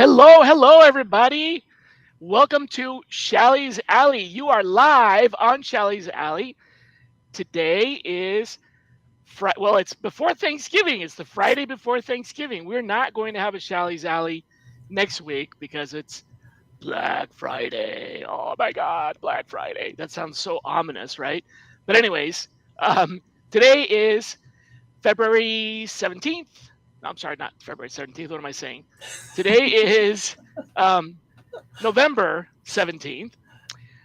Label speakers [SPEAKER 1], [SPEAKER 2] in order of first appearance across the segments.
[SPEAKER 1] Hello, everybody. Welcome to Shally's Alley. You are live on Shally's Alley. Today is well, it's before Thanksgiving. It's the Friday before Thanksgiving. We're not going to have a Shally's Alley next week because it's Black Friday. Oh my God, Black Friday. That sounds so ominous, right? But anyways, um, today is February 17th. No, I'm sorry, not February 17th. What am I saying? Today is um, November 17th.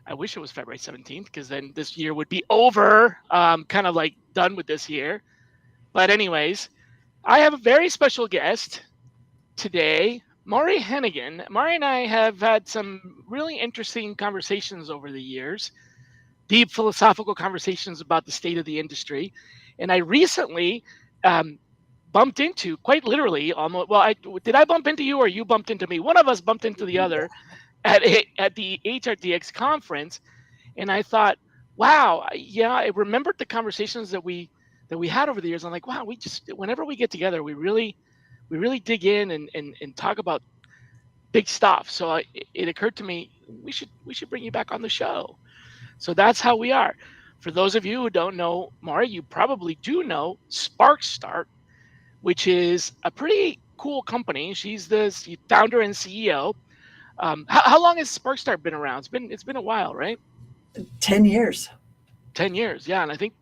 [SPEAKER 1] I wish it was February 17th because then this year would be over, kind of like done with this year. But, anyways, I have a very special guest today, Maury Hanigan. Maury and I have had some really interesting conversations over the years, deep philosophical conversations about the state of the industry. And I recently um, bumped into, quite literally, almost. Well, did I bump into you or you bumped into me? One of us bumped into the other at the HRDX conference, and I thought, wow, yeah, I remembered the conversations that we had over the years. I'm like, wow, we just whenever we get together, we really dig in and talk about big stuff. So it occurred to me we should bring you back on the show. So that's how we are. For those of you who don't know Maury, you probably do know SparcStart, which is a pretty cool company. She's the founder and CEO. How long has SparkStart been around? It's been a while, right?
[SPEAKER 2] 10 years.
[SPEAKER 1] 10 years, yeah. And I think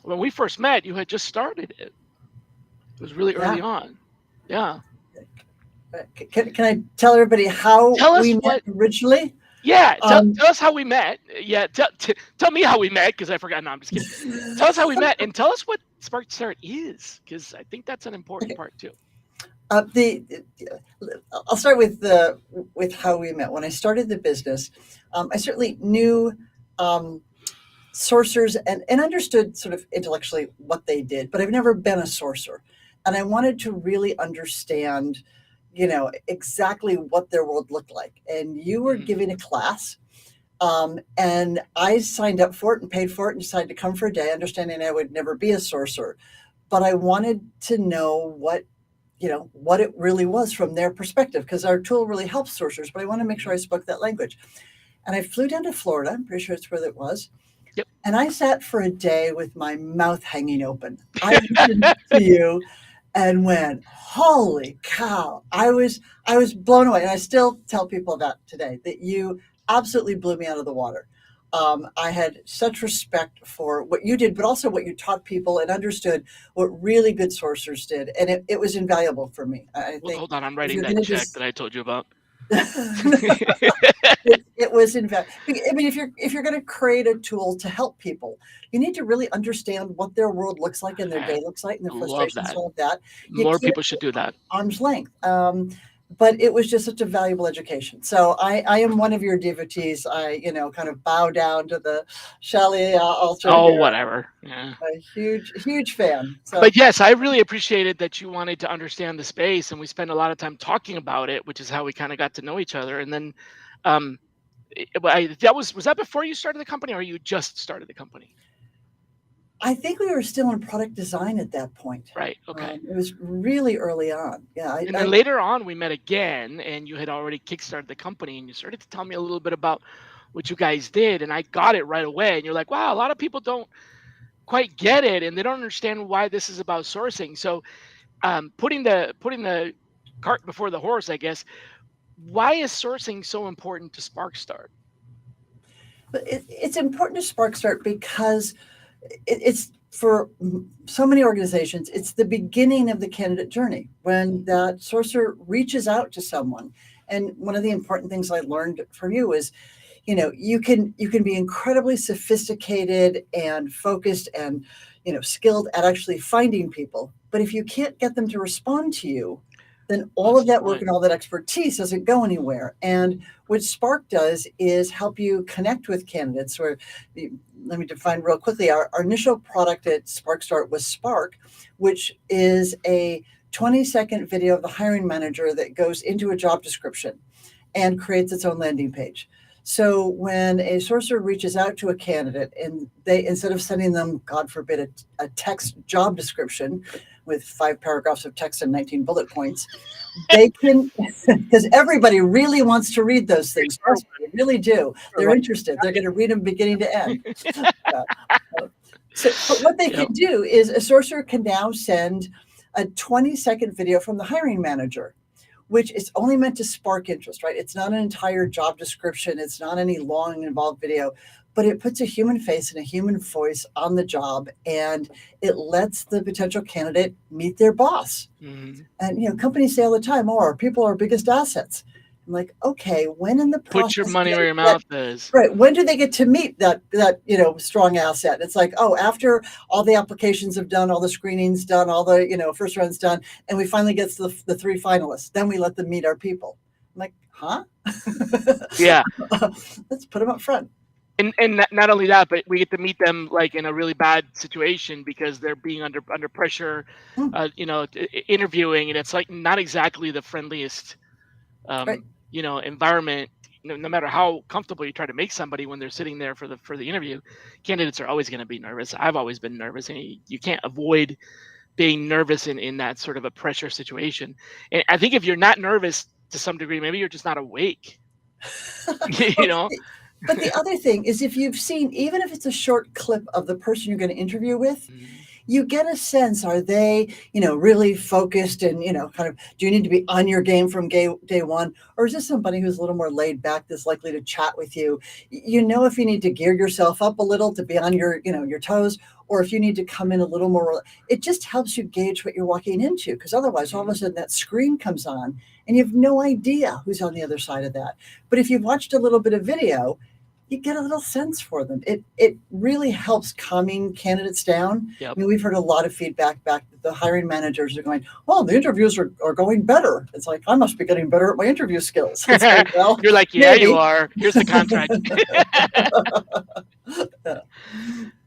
[SPEAKER 1] when we first met, you had just started it. It was really early
[SPEAKER 2] Yeah.
[SPEAKER 1] on. Yeah.
[SPEAKER 2] Can I tell everybody how
[SPEAKER 1] Tell us
[SPEAKER 2] we met
[SPEAKER 1] what.
[SPEAKER 2] originally?
[SPEAKER 1] Yeah. Tell,
[SPEAKER 2] Um,
[SPEAKER 1] tell us how we met. Yeah. Tell me how we met because I forgot. No, I'm just kidding. Tell us how we met and tell us what SparkStart is because I think that's an important
[SPEAKER 2] okay.
[SPEAKER 1] part too.
[SPEAKER 2] the I'll start with how we met. When I started the business, I certainly knew um, sourcers and understood sort of intellectually what they did, but I've never been a sourcer, and I wanted to really understand, exactly what their world looked like. And you were
[SPEAKER 1] Mhm.
[SPEAKER 2] giving a class. And I signed up for it and paid for it and decided to come for a day, understanding I would never be a sorcerer. But I wanted to know what it really was from their perspective, because our tool really helps sorcerers, but I want to make sure I spoke that language. And I flew down to Florida, I'm pretty sure it's where it was.
[SPEAKER 1] Yep.
[SPEAKER 2] And I sat for a day with my mouth hanging open. I listened to you and went, holy cow. I was blown away. And I still tell people that today, that you absolutely blew me out of the water. I had such respect for what you did, but also what you taught people, and understood what really good sorcerers did. And it was invaluable for me. I
[SPEAKER 1] Well,
[SPEAKER 2] think
[SPEAKER 1] hold on. I'm
[SPEAKER 2] if
[SPEAKER 1] writing
[SPEAKER 2] you're
[SPEAKER 1] that
[SPEAKER 2] going to
[SPEAKER 1] check
[SPEAKER 2] just
[SPEAKER 1] that I told you about.
[SPEAKER 2] it was I mean, if you're going to create a tool to help people, you need to really understand what their world looks like and their
[SPEAKER 1] I
[SPEAKER 2] day looks like and the
[SPEAKER 1] love
[SPEAKER 2] frustrations and
[SPEAKER 1] that.
[SPEAKER 2] all of that. You
[SPEAKER 1] More
[SPEAKER 2] can't
[SPEAKER 1] people should do that.
[SPEAKER 2] arm's length. But it was just such a valuable education. So I am one of your devotees. I, kind of bow down to the Shally altar
[SPEAKER 1] Oh,
[SPEAKER 2] here.
[SPEAKER 1] whatever. Yeah.
[SPEAKER 2] A huge, huge fan. So
[SPEAKER 1] But yes, I really appreciated that you wanted to understand the space, and we spent a lot of time talking about it, which is how we kind of got to know each other. And then, um, was that before you started the company, or you just started the company?
[SPEAKER 2] I think we were still in product design at that point.
[SPEAKER 1] Right. Okay.
[SPEAKER 2] It was really early on. Yeah,
[SPEAKER 1] And then later on, we met again, and you had already kickstarted the company, and you started to tell me a little bit about what you guys did, and I got it right away. And you're like, "Wow, a lot of people don't quite get it, and they don't understand why this is about sourcing." So, putting the cart before the horse, I guess. Why is sourcing so important to SparkStart?
[SPEAKER 2] But it's important to SparkStart because it's for so many organizations, it's the beginning of the candidate journey when that sorcerer reaches out to someone. And one of the important things I learned from you is, you can be incredibly sophisticated and focused and skilled at actually finding people, but if you can't get them to respond to you, then all
[SPEAKER 1] That's
[SPEAKER 2] of
[SPEAKER 1] the
[SPEAKER 2] that work
[SPEAKER 1] point.
[SPEAKER 2] and all that expertise doesn't go anywhere. And what Spark does is help you connect with candidates. Let me define real quickly. Our initial product at SparkStart was Spark, which is a 20-second video of the hiring manager that goes into a job description and creates its own landing page. So when a sorcerer reaches out to a candidate and they, instead of sending them, God forbid, a text job description, with 5 paragraphs of text and 19 bullet points, they can, because everybody really wants to read those things. Trust me, they really do. They're interested. They're going to read them beginning to end. But what they can do is a sorcerer can now send a 20-second video from the hiring manager, which is only meant to spark interest, right? It's not an entire job description. It's not any long involved video, but it puts a human face and a human voice on the job, and it lets the potential candidate meet their boss.
[SPEAKER 1] Mm-hmm.
[SPEAKER 2] And companies say all the time, "Oh, our people are our biggest assets." I'm like, okay, when in the process,
[SPEAKER 1] put your money where your mouth is.
[SPEAKER 2] Right. When do they get to meet that strong asset? It's like, oh, after all the applications have done, all the screenings done, all the first rounds done, and we finally get to the 3 finalists, then we let them meet our people. I'm like, huh?
[SPEAKER 1] Yeah.
[SPEAKER 2] Let's put them up front.
[SPEAKER 1] And not only that, but we get to meet them like in a really bad situation because they're being under pressure, interviewing, and it's like not exactly the friendliest,
[SPEAKER 2] Right.
[SPEAKER 1] environment. No matter how comfortable you try to make somebody when they're sitting there for the interview, candidates are always going to be nervous. I've always been nervous, and you can't avoid being nervous in that sort of a pressure situation. And I think if you're not nervous to some degree, maybe you're just not awake.
[SPEAKER 2] But the other thing is, if you've seen, even if it's a short clip of the person you're going to interview with, you get a sense, are they, really focused and, kind of, do you need to be on your game from day one? Or is this somebody who's a little more laid back, that's likely to chat with you? If you need to gear yourself up a little to be on your toes, or if you need to come in a little more, it just helps you gauge what you're walking into. Because otherwise, all of a sudden that screen comes on and you have no idea who's on the other side of that. But if you've watched a little bit of video, you get a little sense for them. It really helps calming candidates down.
[SPEAKER 1] Yep.
[SPEAKER 2] I mean, we've heard a lot of feedback back that the hiring managers are going, "Oh, the interviews are going better." It's like, I must be getting better at my interview skills. It's like, well,
[SPEAKER 1] you're like, yeah,
[SPEAKER 2] maybe.
[SPEAKER 1] You are. Here's the contract.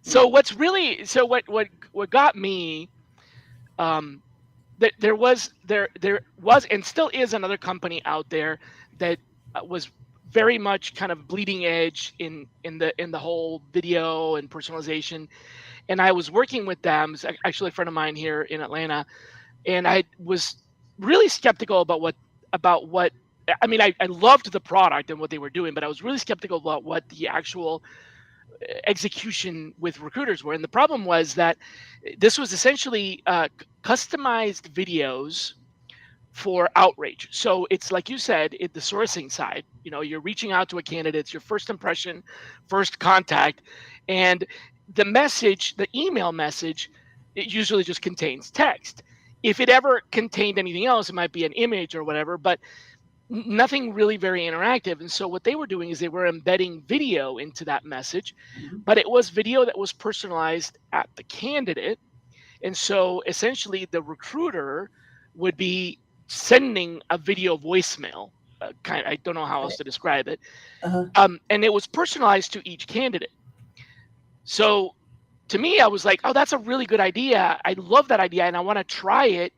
[SPEAKER 1] So what got me, that there was and still is another company out there that was very much kind of bleeding edge in the whole video and personalization. And I was working with them, it's actually a friend of mine here in Atlanta, and I was really skeptical about what I mean, I loved the product and what they were doing, but I was really skeptical about what the actual execution with recruiters were. And the problem was that this was essentially customized videos for outreach. So it's like you said, the sourcing side, you're reaching out to a candidate, it's your first impression, first contact, and the email message, it usually just contains text. If it ever contained anything else, it might be an image or whatever, but nothing really very interactive. And so what they were doing is they were embedding video into that message, but it was video that was personalized at the candidate. And so essentially the recruiter would be sending a video voicemail. I don't know how else to describe it. And it was personalized to each candidate. So to me, I was like, oh, that's a really good idea. I love that idea and I want to try it.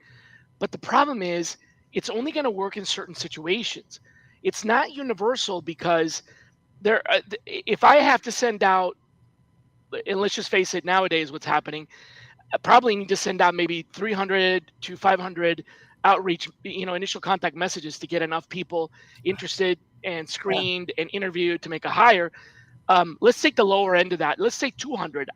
[SPEAKER 1] But the problem is it's only going to work in certain situations. It's not universal because if I have to send out, and let's just face it, nowadays what's happening, I probably need to send out maybe 300 to 500 outreach, initial contact messages to get enough people interested and screened and interviewed to make a hire. Let's take the lower end of that. Let's say 200.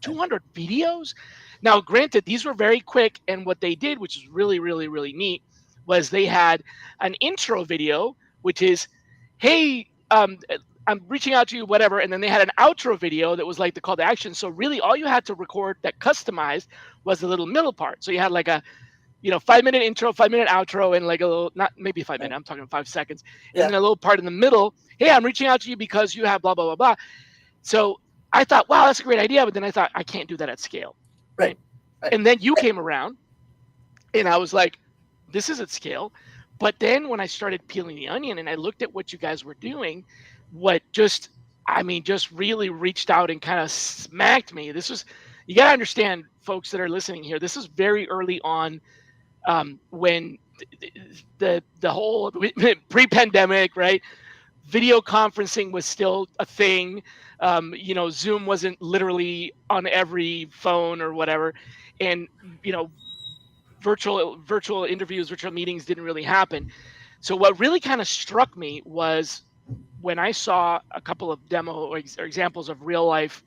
[SPEAKER 1] 200 videos. Now, granted, these were very quick, and what they did, which is really, really, really neat, was they had an intro video, which is, hey, I'm reaching out to you, whatever. And then they had an outro video that was like the call to action. So really all you had to record that customized was the little middle part. So you had like a, 5-minute intro, 5-minute outro, and like a little, not maybe 5 minutes, I'm talking 5 seconds. And then a little part in the middle. Hey, I'm reaching out to you because you have blah, blah, blah, blah. So I thought, wow, that's a great idea. But then I thought, I can't do that at scale.
[SPEAKER 2] Right.
[SPEAKER 1] And then you came around and I was like, this is at scale. But then when I started peeling the onion and I looked at what you guys were doing, just really reached out and kind of smacked me. You got to understand, folks that are listening here, this is very early on, when the whole pre-pandemic, right? video conferencing was still a thing. Zoom wasn't literally on every phone or whatever, and virtual interviews, virtual meetings didn't really happen. So what really kind of struck me was when I saw a couple of or examples of real life.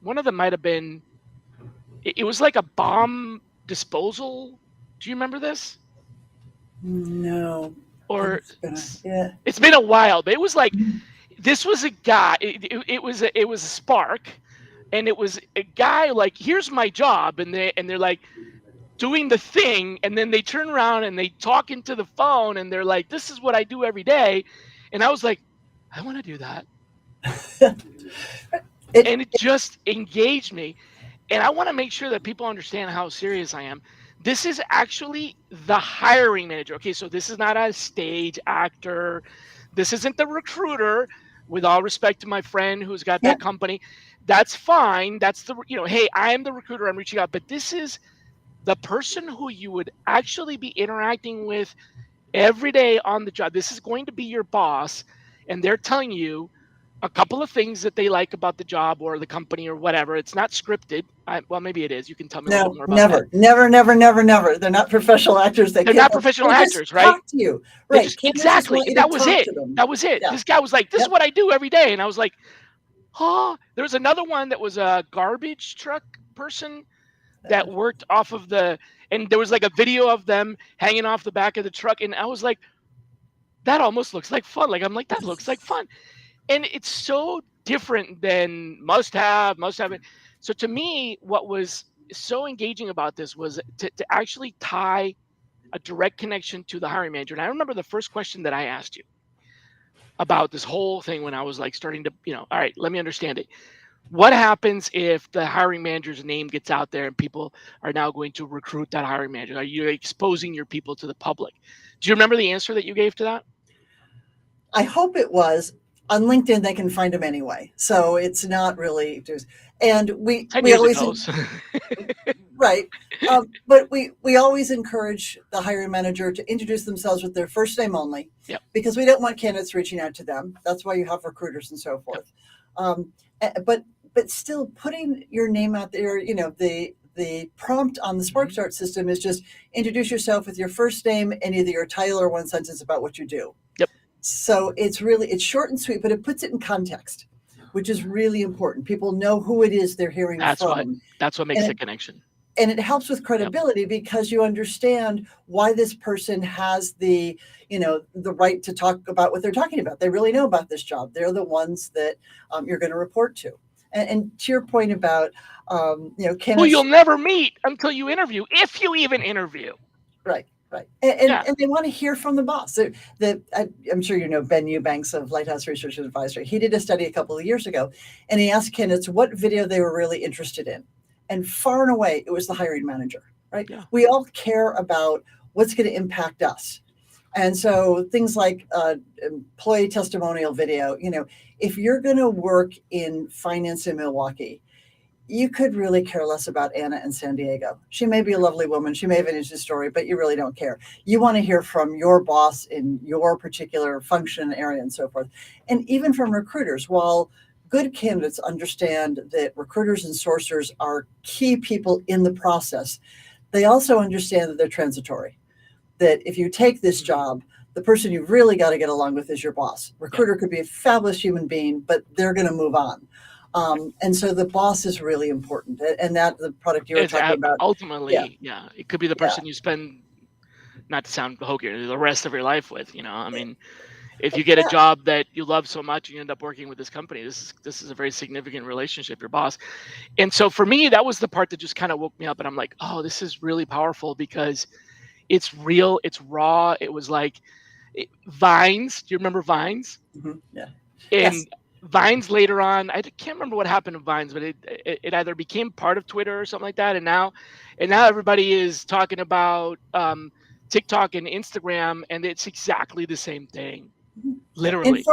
[SPEAKER 1] One of them might have been, it was like a bomb disposal. Do you remember this?
[SPEAKER 2] No.
[SPEAKER 1] Or
[SPEAKER 2] Yeah.
[SPEAKER 1] it's been a while, but it was like,
[SPEAKER 2] Mhm.
[SPEAKER 1] this was a guy. It was a Spark, and it was a guy like, here's my job, and they're like doing the thing, and then they turn around and they talk into the phone, and they're like, this is what I do every day, and I was like, I want to do that,
[SPEAKER 2] It,
[SPEAKER 1] and it just engaged me. And I want to make sure that people understand how serious I am. This is actually the hiring manager. Okay, so this is not a stage actor. This isn't the recruiter. With all respect to my friend who's got
[SPEAKER 2] yeah.
[SPEAKER 1] that company, that's fine. That's hey, I am the recruiter. I'm reaching out, but this is the person who you would actually be interacting with every day on the job. This is going to be your boss, and they're telling you a couple of things that they like about the job or the company or whatever. It's not scripted. Well, maybe it is. You can tell me a little bit
[SPEAKER 2] No,
[SPEAKER 1] more about that.
[SPEAKER 2] Never. They're not professional actors. They
[SPEAKER 1] They're
[SPEAKER 2] can't.
[SPEAKER 1] not professional
[SPEAKER 2] They just
[SPEAKER 1] actors, right?
[SPEAKER 2] talk to you,
[SPEAKER 1] They
[SPEAKER 2] right?
[SPEAKER 1] just
[SPEAKER 2] Candidates just
[SPEAKER 1] exactly.
[SPEAKER 2] want you to
[SPEAKER 1] That was
[SPEAKER 2] talk
[SPEAKER 1] it.
[SPEAKER 2] to them.
[SPEAKER 1] That was it.
[SPEAKER 2] Yeah.
[SPEAKER 1] This guy was like, "This is
[SPEAKER 2] Yep.
[SPEAKER 1] what I do every day," and I was like, "Huh." There was another one that was a garbage truck person that worked off of and there was like a video of them hanging off the back of the truck, and I was like, that almost looks like fun. Like, I'm like, that looks like fun. And it's so different than must have it. So to me, what was so engaging about this was to actually tie a direct connection to the hiring manager. And I remember the first question that I asked you about this whole thing when I was like starting to, all right, let me understand it. What happens if the hiring manager's name gets out there and people are now going to recruit that hiring manager? Are you exposing your people to the public? Do you remember the answer that you gave to that?
[SPEAKER 2] I hope it was. On LinkedIn, they can find them anyway, so it's not really. And
[SPEAKER 1] 10
[SPEAKER 2] we
[SPEAKER 1] years
[SPEAKER 2] always
[SPEAKER 1] ago. So.
[SPEAKER 2] right, but we always encourage the hiring manager to introduce themselves with their first name only,
[SPEAKER 1] Yep.
[SPEAKER 2] because we don't want candidates reaching out to them. That's why you have recruiters and so forth. Yep. But still putting your name out there. The prompt on the SparcStart system is just introduce yourself with your first name and either your title or one sentence about what you do.
[SPEAKER 1] Yep.
[SPEAKER 2] So it's short and sweet, but it puts it in context, which is really important. People know who it is they're hearing
[SPEAKER 1] That's
[SPEAKER 2] from.
[SPEAKER 1] What makes the connection.
[SPEAKER 2] And it helps with credibility, yep, because you understand why this person has the right to talk about what they're talking about. They really know about this job. They're the ones that you're going to report to. And to your point about, candidates
[SPEAKER 1] who you'll never meet until you interview, if you even interview.
[SPEAKER 2] Right. And they want to hear from the boss. I'm sure you know Ben Eubanks of Lighthouse Research Advisory. He did a study a couple of years ago, and he asked candidates what video they were really interested in. And far and away, it was the hiring manager, right? Yeah. We all care about what's going to impact us. And so things like employee testimonial video, if you're going to work in finance in Milwaukee, you could really care less about Anna in San Diego. She may be a lovely woman. She may have an interesting story, but you really don't care. You want to hear from your boss in your particular function area and so forth. And even from recruiters, while good candidates understand that recruiters and sourcers are key people in the process, they also understand that they're transitory. That if you take this job, the person you've really got to get along with is your boss. Recruiter could be a fabulous human being, but they're going to move on. And so the boss is really important, and that the product you were talking about.
[SPEAKER 1] Ultimately, yeah, it could be the person you spend, not to sound hokey, the rest of your life with. I mean, if you get a job that you love so much, you end up working with this company. This is a very significant relationship, your boss. And so for me, that was the part that just kind of woke me up, and I'm like, oh, this is really powerful because it's real, it's raw. It was like Vines. Do you remember Vines?
[SPEAKER 2] Mm-hmm. Yeah.
[SPEAKER 1] And
[SPEAKER 2] yes.
[SPEAKER 1] Vines later on, I can't remember what happened to Vines, but it either became part of Twitter or something like that, and now everybody is talking about TikTok and Instagram, and it's exactly the same thing, literally.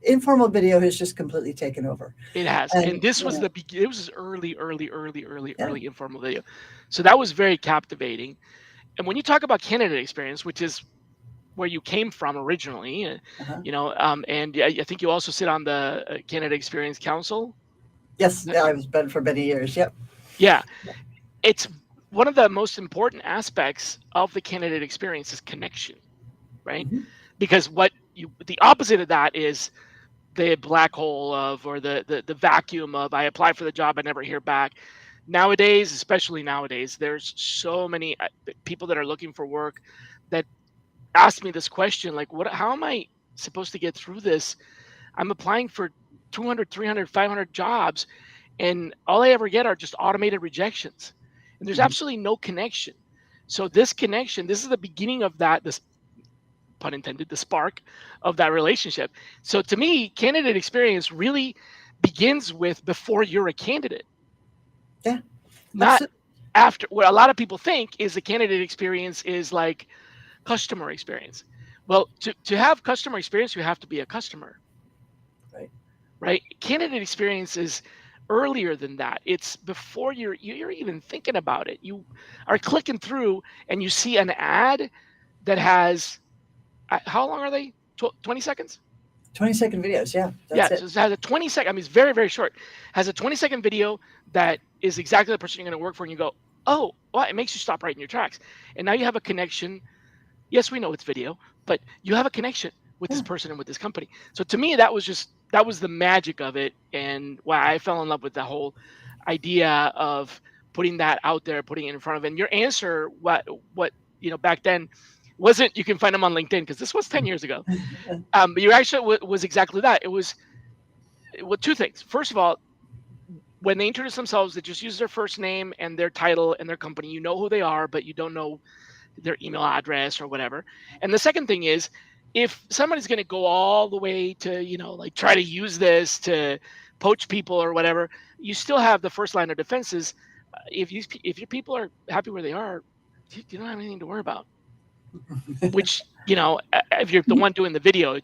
[SPEAKER 2] Informal video has just completely taken over.
[SPEAKER 1] It has, and this was it was early informal video, so that was very captivating. And when you talk about candidate experience, which is where you came from originally,
[SPEAKER 2] Uh-huh.
[SPEAKER 1] and I think you also sit on the Canada Experience Council.
[SPEAKER 2] Yes, yeah, I was been for many years. Yep.
[SPEAKER 1] Yeah, it's one of the most important aspects of the candidate experience is connection, right?
[SPEAKER 2] Hmm.
[SPEAKER 1] Because the opposite of that is the black hole of, or the vacuum of, I apply for the job, I never hear back. Nowadays, especially nowadays, there's so many people that are looking for work that ask me this question, like, how am I supposed to get through this? I'm applying for 200, 300, 500 jobs, and all I ever get are just automated rejections. And there's
[SPEAKER 2] Hmm.
[SPEAKER 1] absolutely no connection. So this connection, this is the beginning of that, this pun intended, the spark of that relationship. So to me, candidate experience really begins with before you're a candidate,
[SPEAKER 2] Yeah,
[SPEAKER 1] not
[SPEAKER 2] absolutely.
[SPEAKER 1] after. What a lot of people think is the candidate experience is like customer experience. Well, to have customer experience, you have to be a customer,
[SPEAKER 2] Right.
[SPEAKER 1] right? Candidate experience is earlier than that. It's before you're even thinking about it. You are clicking through and you see an ad that has, how long are they? 20 seconds?
[SPEAKER 2] 20-second videos. Yeah,
[SPEAKER 1] Yeah,
[SPEAKER 2] that's
[SPEAKER 1] so
[SPEAKER 2] it.
[SPEAKER 1] it has a 20-second, I mean, it's very, very short. Has a 20-second video that is exactly the person you're going to work for, and you go, oh, well, it makes you stop right in your tracks. And now you have a connection. Yes, we know it's video, but you have a connection with this
[SPEAKER 2] Yeah.
[SPEAKER 1] person and with this company. So to me, that was the magic of it, and why I fell in love with the whole idea of putting that out there, putting it in front of. And your answer, what back then, wasn't, you can find them on LinkedIn, because this was 10 years ago. But your actually was exactly that. It was, well, two things. First of all, when they introduce themselves, they just use their first name and their title and their company. You know who they are, but you don't know their email address or whatever. And the second thing is, if somebody's going to go all the way to, like, try to use this to poach people or whatever, you still have the first line of defenses. If your people are happy where they are, you don't have anything to worry about. Which, if you're the one doing the video,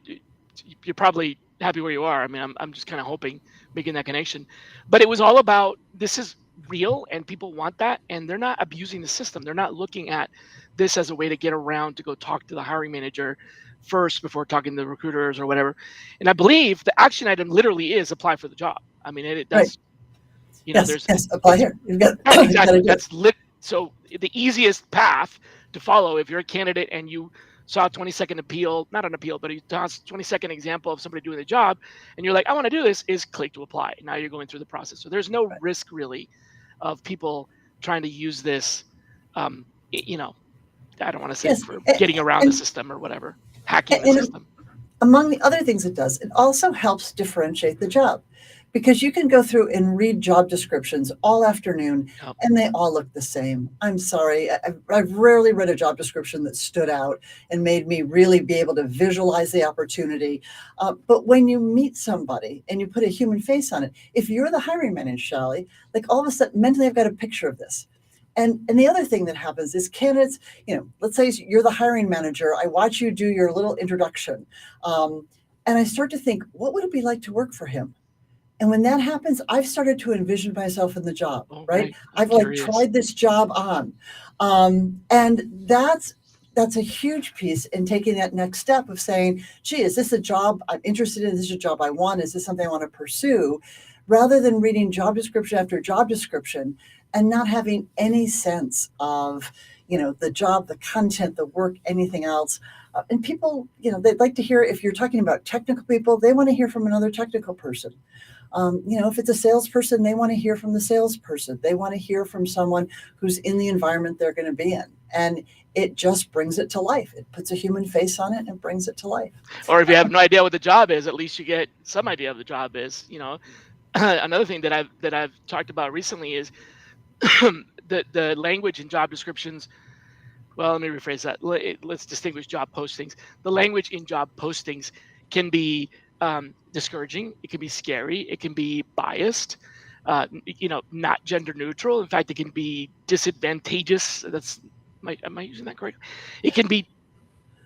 [SPEAKER 1] you're probably happy where you are. I mean, I'm just kind of hoping, making that connection. But it was all about, this is real and people want that, and they're not abusing the system. They're not looking at this as a way to get around to go talk to the hiring manager first before talking to the recruiters or whatever. And I believe the action item literally is apply for the job. I mean,
[SPEAKER 2] Right.
[SPEAKER 1] that's,
[SPEAKER 2] Yes.
[SPEAKER 1] there's,
[SPEAKER 2] Yes. Apply
[SPEAKER 1] it's
[SPEAKER 2] here. You've got,
[SPEAKER 1] right,
[SPEAKER 2] you've got to
[SPEAKER 1] exactly.
[SPEAKER 2] do it.
[SPEAKER 1] That's lit. So the easiest path to follow, if you're a candidate and you saw a 20-second appeal, not an appeal, but a 20-second example of somebody doing the job, and you're like, I want to do this, is click to apply. Now you're going through the process. So there's no
[SPEAKER 2] Right.
[SPEAKER 1] risk really of people trying to use this. Um, I don't want to say
[SPEAKER 2] Yes.
[SPEAKER 1] for getting around the
[SPEAKER 2] And,
[SPEAKER 1] system or whatever, hacking the
[SPEAKER 2] and
[SPEAKER 1] system.
[SPEAKER 2] among the other things it does, it also helps differentiate the job because you can go through and read job descriptions all afternoon
[SPEAKER 1] Yep.
[SPEAKER 2] and they all look the same. I'm sorry. I've rarely read a job description that stood out and made me really be able to visualize the opportunity. But when you meet somebody and you put a human face on it, if you're the hiring manager, Shally, like all of a sudden mentally I've got a picture of this. And the other thing that happens is candidates, let's say you're the hiring manager. I watch you do your little introduction. Um, and I start to think, what would it be like to work for him? And when that happens, I've started to envision myself in the job,
[SPEAKER 1] Oh,
[SPEAKER 2] right?
[SPEAKER 1] right. I'm
[SPEAKER 2] I've like
[SPEAKER 1] curious.
[SPEAKER 2] tried this job on. And that's a huge piece in taking that next step of saying, gee, is this a job I'm interested in? Is this a job I want? Is this something I want to pursue? Rather than reading job description after job description and not having any sense of, the job, the content, the work, anything else. And people, they'd like to hear, if you're talking about technical people, they want to hear from another technical person. If it's a salesperson, they want to hear from the salesperson. They want to hear from someone who's in the environment they're going to be in. And it just brings it to life. It puts a human face on it and brings it to life.
[SPEAKER 1] Or if you have no idea what the job is, at least you get some idea of the job is. Another thing that I've talked about recently is the language in job descriptions. Well, let me rephrase that. Let's distinguish job postings. The language in job postings can be discouraging. It can be scary. It can be biased. Not gender neutral. In fact, it can be disadvantageous. Am I using that correctly? It can be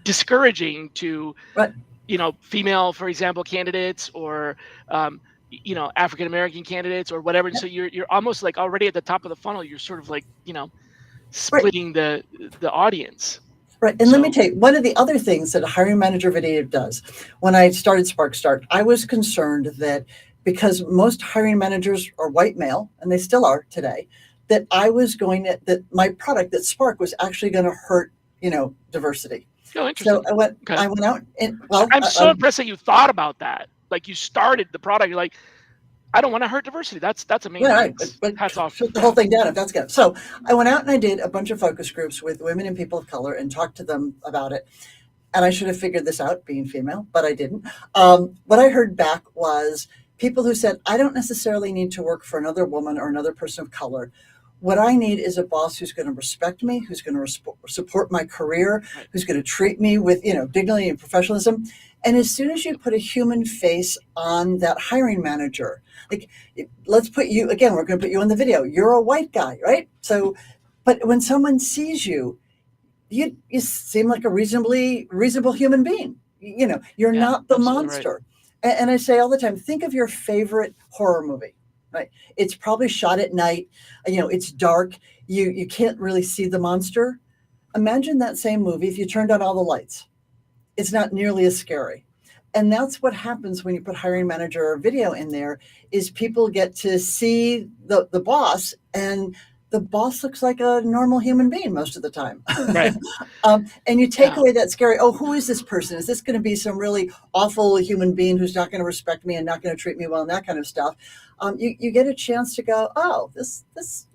[SPEAKER 1] discouraging to
[SPEAKER 2] Right.
[SPEAKER 1] female, for example, candidates, or African American candidates or whatever. And
[SPEAKER 2] Yep.
[SPEAKER 1] so you're almost like already at the top of the funnel. You're sort of like
[SPEAKER 2] Right.
[SPEAKER 1] splitting the audience.
[SPEAKER 2] Right. And let me
[SPEAKER 1] So
[SPEAKER 2] tell you, one of the other things that a hiring manager video does, when I started SparkStart, I was concerned that because most hiring managers are white male, and they still are today, that that my product, that Spark, was actually going to hurt, diversity.
[SPEAKER 1] oh,
[SPEAKER 2] So
[SPEAKER 1] interesting.
[SPEAKER 2] I
[SPEAKER 1] Okay.
[SPEAKER 2] went out and, well,
[SPEAKER 1] I'm so impressed that you thought about that. Like you started the product. You're like, I don't want to hurt diversity. That's
[SPEAKER 2] yeah,
[SPEAKER 1] amazing.
[SPEAKER 2] right.
[SPEAKER 1] That's
[SPEAKER 2] But
[SPEAKER 1] hats off.
[SPEAKER 2] shut the whole
[SPEAKER 1] Yeah.
[SPEAKER 2] thing down if that's good. So I went out and I did a bunch of focus groups with women and people of color and talked to them about it. And I should have figured this out being female, but I didn't. What I heard back was people who said, I don't necessarily need to work for another woman or another person of color. What I need is a boss who's going to respect me, who's going to support my career,
[SPEAKER 1] Right.
[SPEAKER 2] who's going to treat me with, dignity and professionalism. And as soon as you put a human face on that hiring manager, like, let's put you, again, we're going to put you on the video. You're a white guy, right? So, but when someone sees you, you seem like a reasonable human being. You're
[SPEAKER 1] Yeah.
[SPEAKER 2] not the
[SPEAKER 1] Absolutely right.
[SPEAKER 2] monster. And I say all the time, think of your favorite horror movie, right? It's probably shot at night. It's dark. You can't really see the monster. Imagine that same movie if you turned on all the lights. It's not nearly as scary. And that's what happens when you put hiring manager video in there, is people get to see the boss, and the boss looks like a normal human being most of the time.
[SPEAKER 1] Right.
[SPEAKER 2] And you take
[SPEAKER 1] Yeah.
[SPEAKER 2] away that scary, oh, who is this person? Is this going to be some really awful human being who's not going to respect me and not going to treat me well and that kind of stuff? You get a chance to go, oh, this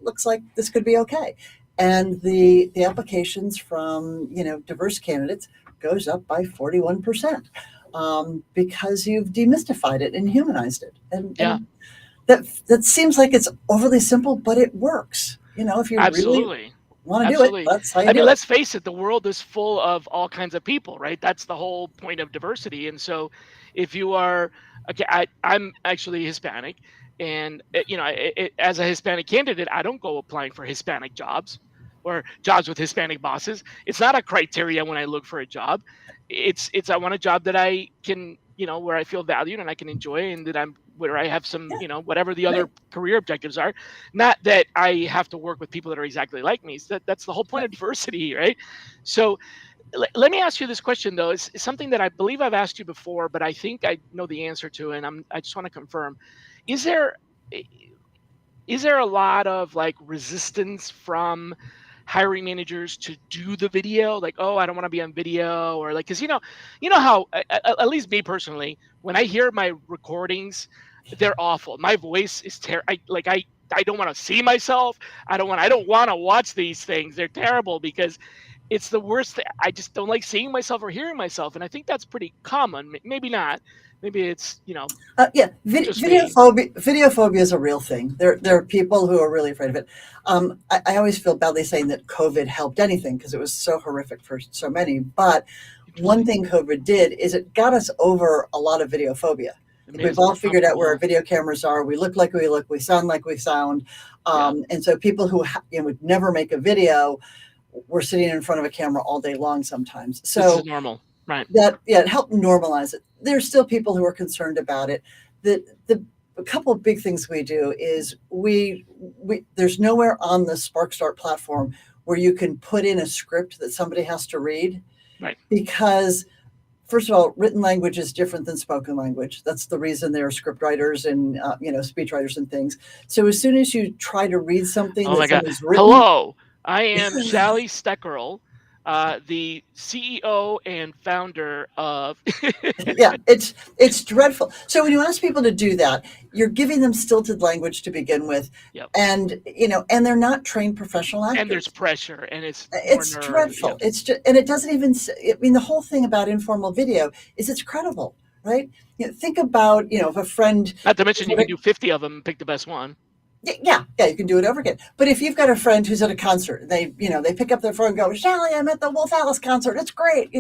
[SPEAKER 2] looks like this could be okay. And the applications from, diverse candidates goes up by 41%, because you've demystified it and humanized it.
[SPEAKER 1] Yeah.
[SPEAKER 2] And that seems like it's overly simple, but it works. If you really
[SPEAKER 1] Absolutely.
[SPEAKER 2] want to do it,
[SPEAKER 1] Absolutely.
[SPEAKER 2] that's how you
[SPEAKER 1] I mean,
[SPEAKER 2] do it.
[SPEAKER 1] let's face it, the world is full of all kinds of people, right? That's the whole point of diversity. And so if you are, okay, I'm actually Hispanic, and as a Hispanic candidate, I don't go applying for Hispanic jobs or jobs with Hispanic bosses. It's not a criteria when I look for a job. It's I want a job that I can, where I feel valued and I can enjoy, and that where I have some,
[SPEAKER 2] Yeah,
[SPEAKER 1] whatever the other
[SPEAKER 2] right,
[SPEAKER 1] career objectives are. Not that I have to work with people that are exactly like me. So that's the whole point
[SPEAKER 2] right.
[SPEAKER 1] of diversity, right? So let me ask you this question though. It's something that I believe I've asked you before, but I think I know the answer to, and I just want to confirm. Is there is there a lot of like resistance from hiring managers to do the video, like, oh, I don't want to be on video, or like, because how at least me personally, when I hear my recordings, they're awful. My voice is terrible. I don't want to see myself. I don't want to watch these things. They're terrible because it's the worst thing. I just don't like seeing myself or hearing myself, and I think that's pretty common. Maybe not. Maybe it's
[SPEAKER 2] Yeah,
[SPEAKER 1] just me.
[SPEAKER 2] video phobia is a real thing. There are people who are really afraid of it. I always feel badly saying that COVID helped anything because it was so horrific for so many. But one
[SPEAKER 1] Interesting.
[SPEAKER 2] thing COVID did is it got us over a lot of video phobia.
[SPEAKER 1] It
[SPEAKER 2] Like,
[SPEAKER 1] made
[SPEAKER 2] we've
[SPEAKER 1] us
[SPEAKER 2] all
[SPEAKER 1] more
[SPEAKER 2] figured out where our
[SPEAKER 1] comfortable.
[SPEAKER 2] video cameras are. We look like we look. We sound like we sound.
[SPEAKER 1] Yeah,
[SPEAKER 2] And so people who would never make a video were sitting in front of a camera all day long sometimes.
[SPEAKER 1] this is
[SPEAKER 2] So
[SPEAKER 1] normal, right?
[SPEAKER 2] it helped normalize it. There's still people who are concerned about it. The a couple of big things we do is we there's nowhere on the SparkStart platform where you can put in a script that somebody has to read,
[SPEAKER 1] Right.
[SPEAKER 2] because first of all, written language is different than spoken language. That's the reason there are script writers and speech writers and things. So as soon as you try to read something
[SPEAKER 1] Oh
[SPEAKER 2] that
[SPEAKER 1] my God.
[SPEAKER 2] someone's written,
[SPEAKER 1] Hello, I am Shally Steckerl, the CEO and founder of.
[SPEAKER 2] yeah, it's dreadful. So when you ask people to do that, you're giving them stilted language to begin with,
[SPEAKER 1] Yep.
[SPEAKER 2] and they're not trained professional
[SPEAKER 1] And there's
[SPEAKER 2] actors.
[SPEAKER 1] pressure, and it's more
[SPEAKER 2] It's
[SPEAKER 1] nerve.
[SPEAKER 2] dreadful.
[SPEAKER 1] Yep.
[SPEAKER 2] It's just, and it doesn't even. I mean, the whole thing about informal video is it's credible, right? Think about if a friend.
[SPEAKER 1] Not to mention you can do 50 of them and pick the best one.
[SPEAKER 2] Yeah, you can do it over again. But if you've got a friend who's at a concert, they pick up their phone and go, Shally, I'm at the Wolf Alice concert. It's great.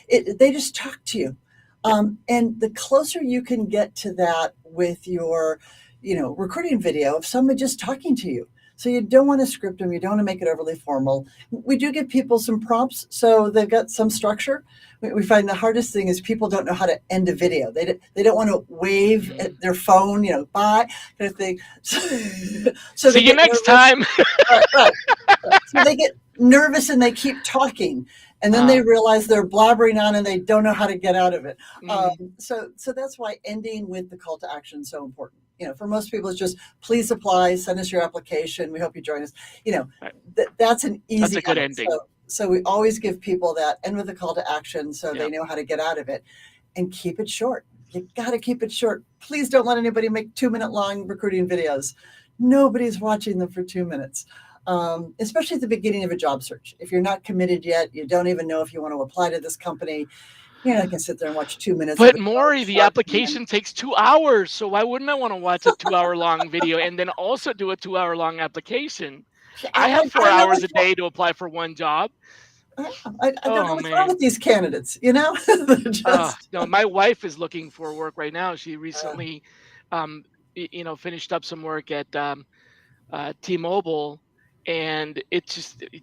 [SPEAKER 2] They just talk to you.
[SPEAKER 1] Yep.
[SPEAKER 2] And the closer you can get to that with your, recording video of someone just talking to you. So you don't want to script them. You don't want to make it overly formal. We do give people some prompts, so they've got some structure. We find the hardest thing is people don't know how to end a video. They don't want to wave at their phone, bye, kind of thing. So
[SPEAKER 1] See
[SPEAKER 2] they
[SPEAKER 1] you
[SPEAKER 2] get
[SPEAKER 1] next
[SPEAKER 2] nervous.
[SPEAKER 1] time.
[SPEAKER 2] Right. So they get nervous and they keep talking. and then they realize they're blabbering on and they don't know how to get out of it.
[SPEAKER 1] Mm.
[SPEAKER 2] So that's why ending with the call to action is so important. For most people, it's just please apply, send us your application. We hope you join us.
[SPEAKER 1] Right.
[SPEAKER 2] That's an easy.
[SPEAKER 1] That's a good
[SPEAKER 2] out.
[SPEAKER 1] ending.
[SPEAKER 2] So we always give people that end with a call to action so they
[SPEAKER 1] Yep.
[SPEAKER 2] know how to get out of it, and keep it short. You got to keep it short. Please don't let anybody make 2-minute long recruiting videos. Nobody's watching them for 2 minutes. Especially at the beginning of a job search. If you're not committed yet, you don't even know if you want to apply to this company, you're not going to sit there and watch 2 minutes of
[SPEAKER 1] But
[SPEAKER 2] it.
[SPEAKER 1] Maury, the application takes 2 hours, so why wouldn't I want to watch a 2-hour long video and then also do a 2-hour long application? I have 4
[SPEAKER 2] don't know
[SPEAKER 1] hours a day to apply for one job.
[SPEAKER 2] I don't know
[SPEAKER 1] Oh
[SPEAKER 2] what's wrong
[SPEAKER 1] man.
[SPEAKER 2] with these candidates, They're just,
[SPEAKER 1] No, my wife is looking for work right now. She recently, finished up some work at T-Mobile, and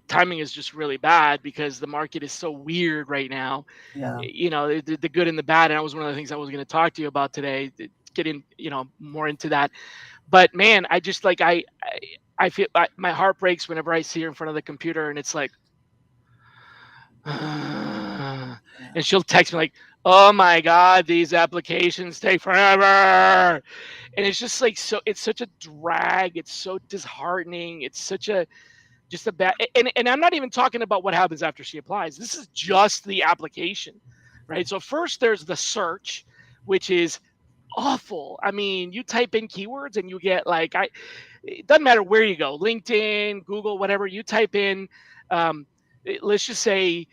[SPEAKER 1] timing is just really bad because the market is so weird right now.
[SPEAKER 2] yeah.
[SPEAKER 1] The good and the bad. And that was one of the things I was going to talk to you about today. Getting more into that. But man, I just like I feel my heart breaks whenever I see her in front of the computer, and it's like, and she'll text me like, "Oh my God, these applications take forever," and it's just like it's such a drag. It's so disheartening. It's such a just a bad. And I'm not even talking about what happens after she applies. This is just the application, right? So first there's the search, which is awful. I mean, you type in keywords and you get it doesn't matter where you go, LinkedIn, Google, whatever, you type in, let's just say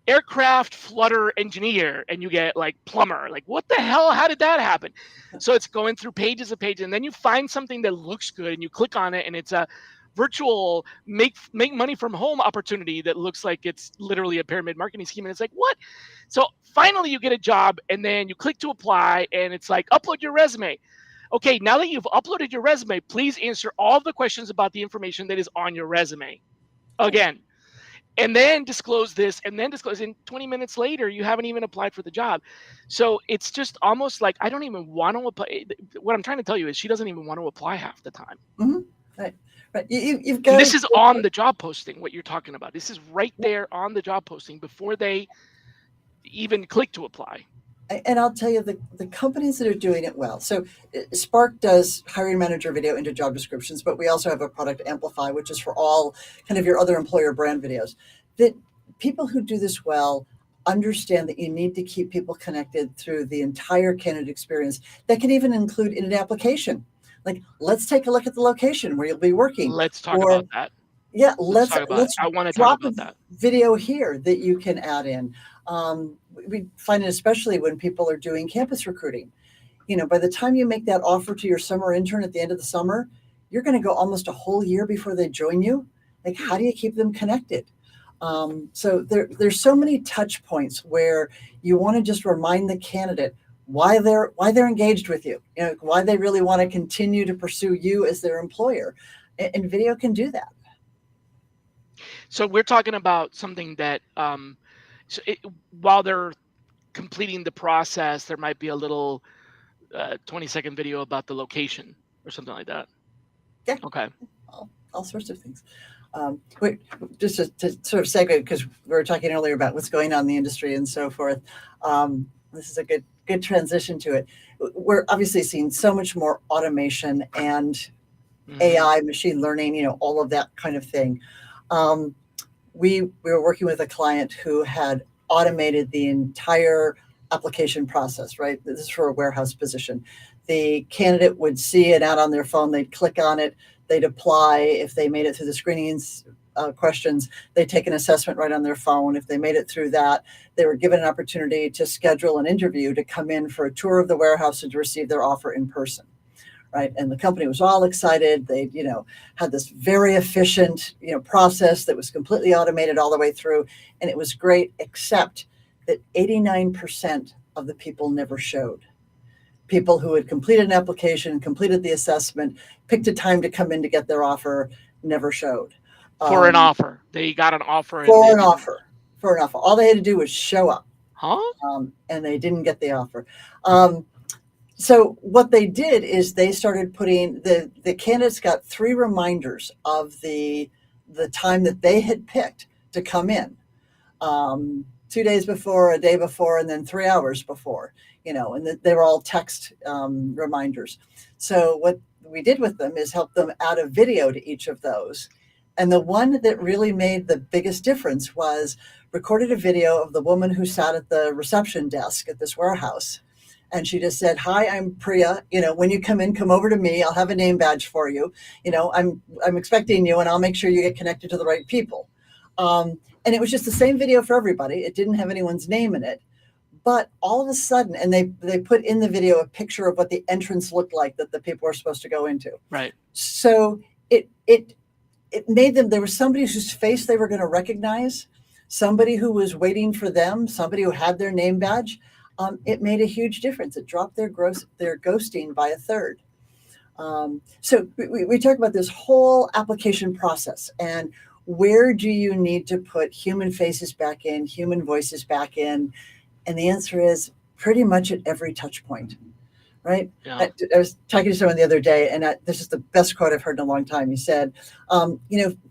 [SPEAKER 1] aircraft flutter engineer, and you get like plumber. Like, what the hell? How did that happen? So it's going through pages of pages, and then you find something that looks good and you click on it, and it's a virtual make money from home opportunity that looks like it's literally a pyramid marketing scheme. And it's like, what? So finally you get a job, and then you click to apply, and it's like, upload your resume. Okay, now that you've uploaded your resume, please answer all the questions about the information that is on your resume again, and then disclose this, and then disclose. And 20 minutes later, you haven't even applied for the job. So it's just almost like I don't even want to apply. What I'm trying to tell you is she doesn't even want to apply half the time.
[SPEAKER 2] Mm-hmm. Right. You've
[SPEAKER 1] And
[SPEAKER 2] got.
[SPEAKER 1] this is on the job posting, what you're talking about. This is right there on the job posting before they even click to apply.
[SPEAKER 2] And I'll tell you, the companies that are doing it well. So Spark does hiring manager video into job descriptions, but we also have a product Amplify, which is for all kind of your other employer brand videos. That people who do this well understand that you need to keep people connected through the entire candidate experience. That can even include in an application. Like, let's take a look at the location where you'll be working.
[SPEAKER 1] Let's talk about that.
[SPEAKER 2] Yeah,
[SPEAKER 1] let's talk about it. I want to talk about that.
[SPEAKER 2] Video here that you can add in. We find it especially when people are doing campus recruiting. By the time you make that offer to your summer intern at the end of the summer, you're going to go almost a whole year before they join you. Like, how do you keep them connected? So there's so many touch points where you want to just remind the candidate why they're engaged with you, why they really want to continue to pursue you as their employer, and video can do that.
[SPEAKER 1] So we're talking about something that while they're completing the process, there might be a little 20-second video about the location or something like that.
[SPEAKER 2] Yeah.
[SPEAKER 1] Okay.
[SPEAKER 2] All sorts of things. Just to sort of segue, because we were talking earlier about what's going on in the industry and so forth. This is a good transition to it. We're obviously seeing so much more automation and AI, machine learning, all of that kind of thing. We were working with a client who had automated the entire application process, right? This is for a warehouse position. The candidate would see it out on their phone, they'd click on it, they'd apply. If they made it through the screenings questions, they'd take an assessment right on their phone. If they made it through that, they were given an opportunity to schedule an interview to come in for a tour of the warehouse and to receive their offer in person. Right. And the company was all excited. They, had this very efficient, process that was completely automated all the way through. And it was great, except that 89% of the people never showed. People who had completed an application, completed the assessment, picked a time to come in to get their offer, never showed.
[SPEAKER 1] For an offer. They got an offer.
[SPEAKER 2] For an offer. All they had to do was show up.
[SPEAKER 1] Huh?
[SPEAKER 2] And they didn't get the offer. So what they did is they started putting the candidates got 3 reminders of the time that they had picked to come in. 2 days before, a day before, and then 3 hours before, and they were all text reminders. So what we did with them is help them add a video to each of those. And the one that really made the biggest difference was recorded a video of the woman who sat at the reception desk at this warehouse. And she just said, "Hi, I'm Priya. When you come in, come over to me. I'll have a name badge for you. I'm expecting you, and I'll make sure you get connected to the right people." And it was just the same video for everybody. It didn't have anyone's name in it. But all of a sudden, and they put in the video a picture of what the entrance looked like that the people were supposed to go into.
[SPEAKER 1] Right.
[SPEAKER 2] So it made them, there was somebody whose face they were going to recognize, somebody who was waiting for them, somebody who had their name badge. It made a huge difference. It dropped their ghosting by a third. So we talk about this whole application process and where do you need to put human faces back in, human voices back in? And the answer is pretty much at every touch point, right?
[SPEAKER 1] Yeah.
[SPEAKER 2] I was talking to someone the other day, and this is the best quote I've heard in a long time. He said,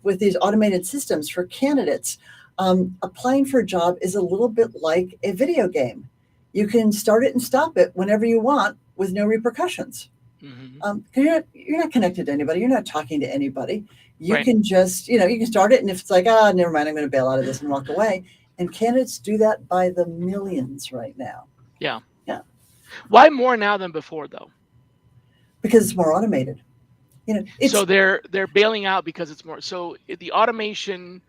[SPEAKER 2] with these automated systems for candidates, applying for a job is a little bit like a video game. You can start it and stop it whenever you want with no repercussions.
[SPEAKER 1] Mm-hmm.
[SPEAKER 2] You're not connected to anybody. You're not talking to anybody. You
[SPEAKER 1] Right.
[SPEAKER 2] can just, you can start it, and if it's like, never mind, I'm going to bail out of this and walk away. And candidates do that by the millions right now.
[SPEAKER 1] Yeah.
[SPEAKER 2] Yeah.
[SPEAKER 1] Why more now than before, though?
[SPEAKER 2] Because it's more automated.
[SPEAKER 1] So they're bailing out because it's more. So the automation.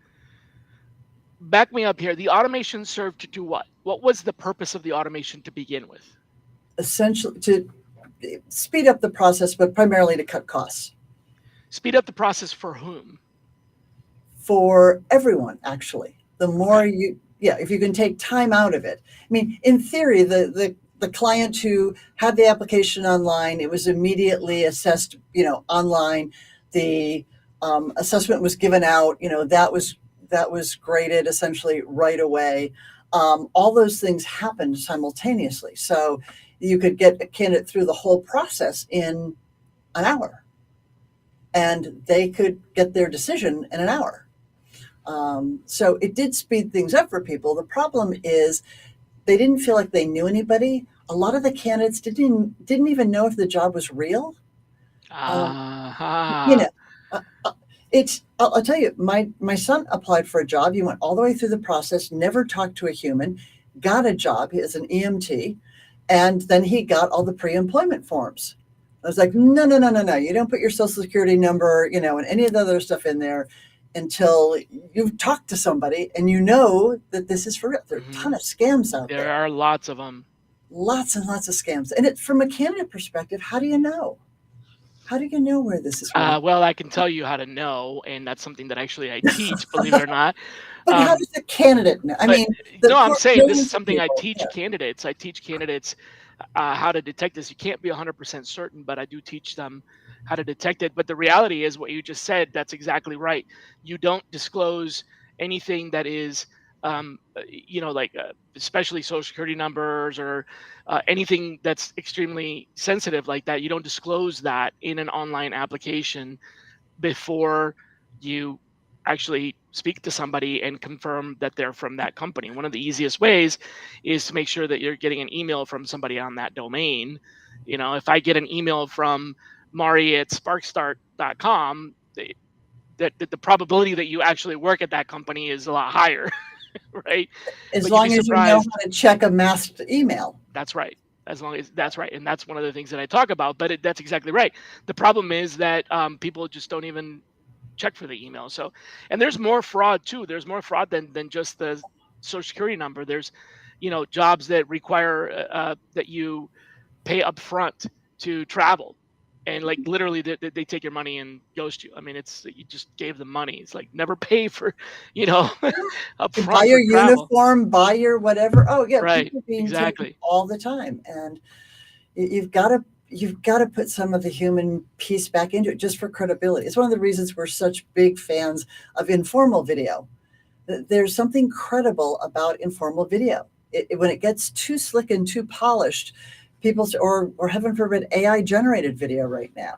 [SPEAKER 1] Back me up here. The automation served to do what? What was the purpose of the automation to begin with?
[SPEAKER 2] Essentially to speed up the process, but primarily to cut costs.
[SPEAKER 1] Speed up the process for whom?
[SPEAKER 2] For everyone, actually. The more if you can take time out of it. I mean, in theory, the client who had the application online, it was immediately assessed, online. The assessment was given out, that was graded essentially right away. All those things happened simultaneously. So you could get a candidate through the whole process in an hour, and they could get their decision in an hour. So it did speed things up for people. The problem is they didn't feel like they knew anybody. A lot of the candidates didn't even know if the job was real.
[SPEAKER 1] Uh-huh.
[SPEAKER 2] I'll tell you, my son applied for a job. He went all the way through the process, never talked to a human, got a job as an EMT, and then he got all the pre-employment forms. I was like, no. You don't put your social security number, and any of the other stuff in there until you've talked to somebody and you know that this is for real. There are a ton of scams out there.
[SPEAKER 1] There are lots of them.
[SPEAKER 2] Lots and lots of scams. And from a candidate perspective, how do you know? How do you know where this is going?
[SPEAKER 1] Well, I can tell you how to know, and that's something that actually I teach, believe it or not.
[SPEAKER 2] But how does the candidate know? I mean,
[SPEAKER 1] I'm saying this is something I teach candidates. I teach candidates how to detect this. You can't be 100% certain, but I do teach them how to detect it. But the reality is what you just said, that's exactly right. You don't disclose anything that is, especially social security numbers or anything that's extremely sensitive like that. You don't disclose that in an online application before you actually speak to somebody and confirm that they're from that company. One of the easiest ways is to make sure that you're getting an email from somebody on that domain. If I get an email from Maury at SparcStart.com, that the probability that you actually work at that company is a lot higher, right?
[SPEAKER 2] As long as you know how to check a masked email.
[SPEAKER 1] That's right. As long as that's right. And that's one of the things that I talk about, but that's exactly right. The problem is that people just don't even check for the email. So, and there's more fraud too. There's more fraud than just the social security number. There's, jobs that require that you pay up front to travel. And like literally they take your money and ghost you. I mean, you just gave them money. It's like never pay for, up front.
[SPEAKER 2] Buy your uniform, buy your whatever. Oh yeah,
[SPEAKER 1] right.
[SPEAKER 2] People being
[SPEAKER 1] Exactly.
[SPEAKER 2] taken all the time. And you've got to put some of the human piece back into it just for credibility. It's one of the reasons we're such big fans of informal video. There's something credible about informal video. When it gets too slick and too polished, or heaven forbid, AI generated video right now.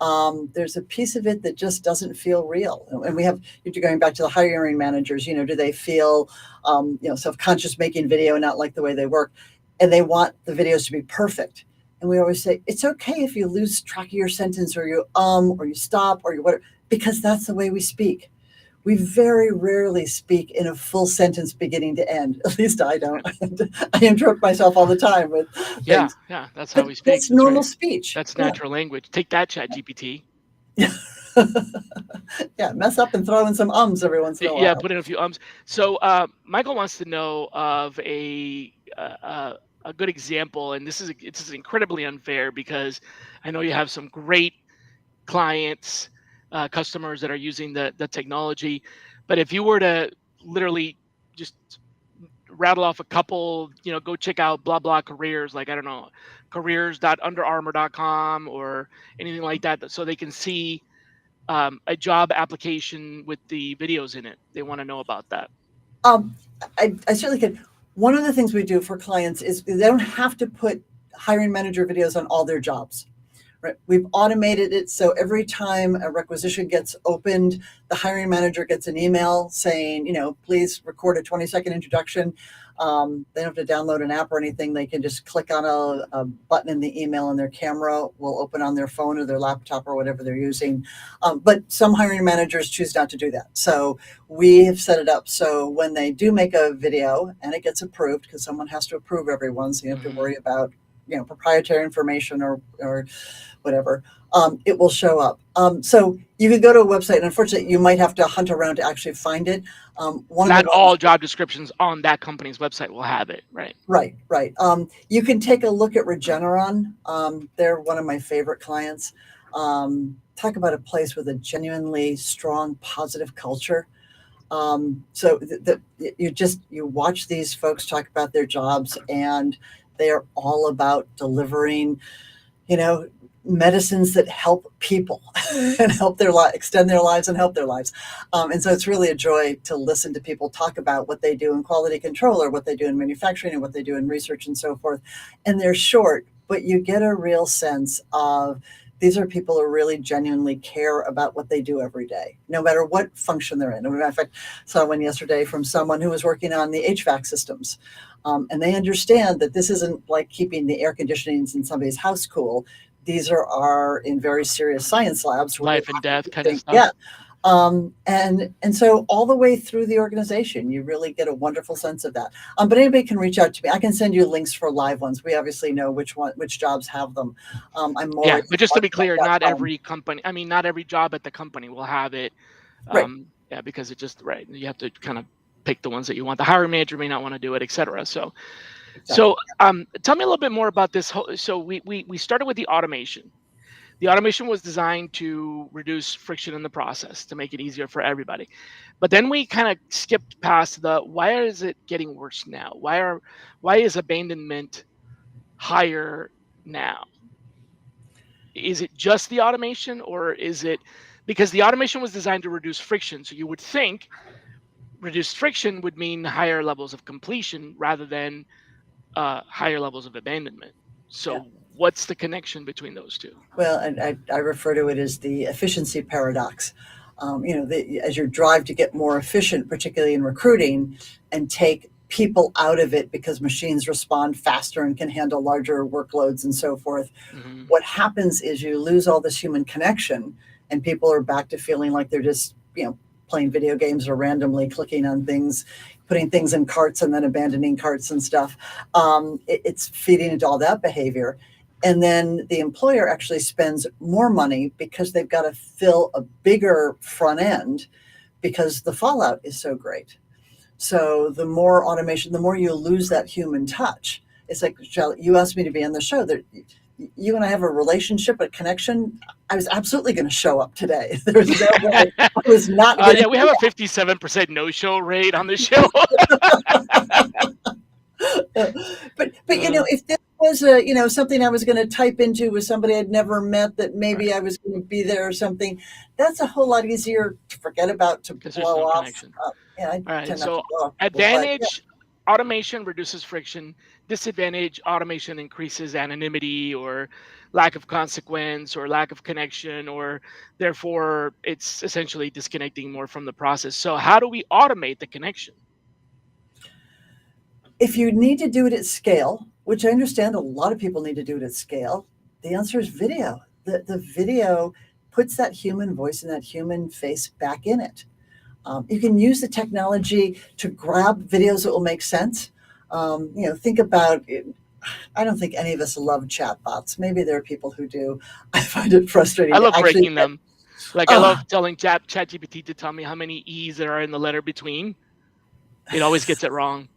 [SPEAKER 2] There's a piece of it that just doesn't feel real. And we have, you're going back to the hiring managers, do they feel, self-conscious making video and not like the way they work? And they want the videos to be perfect. And we always say, it's okay if you lose track of your sentence, or or you stop, or you whatever, because that's the way we speak. We very rarely speak in a full sentence beginning to end. At least I don't. I interrupt myself all the time with
[SPEAKER 1] Yeah,
[SPEAKER 2] things.
[SPEAKER 1] yeah, that's how
[SPEAKER 2] But
[SPEAKER 1] we speak.
[SPEAKER 2] that's
[SPEAKER 1] That's
[SPEAKER 2] normal
[SPEAKER 1] right.
[SPEAKER 2] speech.
[SPEAKER 1] That's
[SPEAKER 2] Yeah.
[SPEAKER 1] natural language. Take that, Chat GPT.
[SPEAKER 2] Yeah, mess up and throw in some ums every once in a
[SPEAKER 1] Yeah,
[SPEAKER 2] while.
[SPEAKER 1] put in a few ums. So Michael wants to know of a good example, and this is incredibly unfair because I know you have some great clients, customers that are using the technology, but if you were to literally just rattle off a couple, go check out blah blah careers, like I don't know, careers.underarmour.com or anything like that, so they can see a job application with the videos in it. They want to know about that.
[SPEAKER 2] Um, I certainly can. One of the things we do for clients is they don't have to put hiring manager videos on all their jobs. Right. We've automated it so every time a requisition gets opened, the hiring manager gets an email saying, please record a 20-second introduction. They don't have to download an app or anything. They can just click on a button in the email, and their camera will open on their phone or their laptop or whatever they're using. But some hiring managers choose not to do that. So we have set it up so when they do make a video and it gets approved, because someone has to approve everyone, so you have to
[SPEAKER 1] Mhm.
[SPEAKER 2] worry about proprietary information or whatever, it will show up. So you could go to a website, and unfortunately, you might have to hunt around to actually find it. One of the
[SPEAKER 1] Not
[SPEAKER 2] ones,
[SPEAKER 1] all job descriptions on that company's website will have it, right?
[SPEAKER 2] right. You can take a look at Regeneron. They're one of my favorite clients. Talk about a place with a genuinely strong, positive culture. So you watch these folks talk about their jobs, and they are all about delivering medicines that help people and help their life, extend their lives and help their lives. And so it's really a joy to listen to people talk about what they do in quality control, or what they do in manufacturing, and what they do in research and so forth. And they're short, but you get a real sense of these are people who really genuinely care about what they do every day, no matter what function they're in. In fact, I saw one yesterday from someone who was working on the HVAC systems. And they understand that this isn't like keeping the air conditionings in somebody's house cool. These are in very serious science labs where they
[SPEAKER 1] Life and
[SPEAKER 2] have to
[SPEAKER 1] death
[SPEAKER 2] do
[SPEAKER 1] kind of
[SPEAKER 2] things. Yeah.
[SPEAKER 1] stuff.
[SPEAKER 2] And so all the way through the organization, you really get a wonderful sense of that. But anybody can reach out to me. I can send you links for live ones. We obviously know which jobs have them. I'm
[SPEAKER 1] Yeah,
[SPEAKER 2] Maury
[SPEAKER 1] but just to be clear, not
[SPEAKER 2] SparkStart.com.
[SPEAKER 1] every company, I mean, not every job at the company will have it.
[SPEAKER 2] Right.
[SPEAKER 1] Yeah, because it just, right, you have to kind of pick the ones that you want. The hiring manager may not want to do it, et cetera. So,
[SPEAKER 2] Exactly.
[SPEAKER 1] so tell me a little bit more about this whole. So we started with the automation. The automation was designed to reduce friction in the process, to make it easier for everybody. But then we kind of skipped past the why is it getting worse now? Why is abandonment higher now? Is it just the automation, or is it because the automation was designed to reduce friction? So you would think reduced friction would mean higher levels of completion rather than higher levels of abandonment.
[SPEAKER 2] Yeah.
[SPEAKER 1] So what's the connection between those two?
[SPEAKER 2] Well, and I refer to it as the efficiency paradox. As you drive to get more efficient, particularly in recruiting, and take people out of it because machines respond faster and can handle larger workloads and so forth,
[SPEAKER 1] Hmm.
[SPEAKER 2] what happens is you lose all this human connection, and people are back to feeling like they're just, playing video games or randomly clicking on things, putting things in carts and then abandoning carts and stuff. It's feeding into all that behavior. And then the employer actually spends more money because they've got to fill a bigger front end because the fallout is so great. So the more automation, the more you lose that human touch. It's like, Shally, you asked me to be on the show. That you and I have a relationship, a connection. I was absolutely going to show up today. There's no way I was not going
[SPEAKER 1] Yeah,
[SPEAKER 2] to
[SPEAKER 1] we have a 57% no-show rate on the show.
[SPEAKER 2] but
[SPEAKER 1] uh,
[SPEAKER 2] if this was something I was going to type into with somebody I'd never met, that maybe
[SPEAKER 1] right,
[SPEAKER 2] I was going to be there or something, that's a whole lot easier to forget about, to
[SPEAKER 1] because there's
[SPEAKER 2] blow
[SPEAKER 1] no
[SPEAKER 2] off.
[SPEAKER 1] connection.
[SPEAKER 2] Yeah, I
[SPEAKER 1] All right,
[SPEAKER 2] tend not to
[SPEAKER 1] so
[SPEAKER 2] blow off people, but yeah.
[SPEAKER 1] advantage, automation reduces friction. Disadvantage, automation increases anonymity, or lack of consequence or lack of connection, or therefore it's essentially disconnecting more from the process. So how do we automate the connection?
[SPEAKER 2] If you need to do it at scale, which I understand a lot of people need to do it at scale, the answer is video. The video puts that human voice and that human face back in it. You can use the technology to grab videos that will make sense. Think about it. I don't think any of us love chatbots. Maybe there are people who do. I find it frustrating
[SPEAKER 1] I
[SPEAKER 2] to
[SPEAKER 1] love
[SPEAKER 2] actually
[SPEAKER 1] breaking
[SPEAKER 2] get,
[SPEAKER 1] them. Like I
[SPEAKER 2] oh,
[SPEAKER 1] love telling ChatGPT to tell me how many E's there are in the letter between. It always gets it wrong.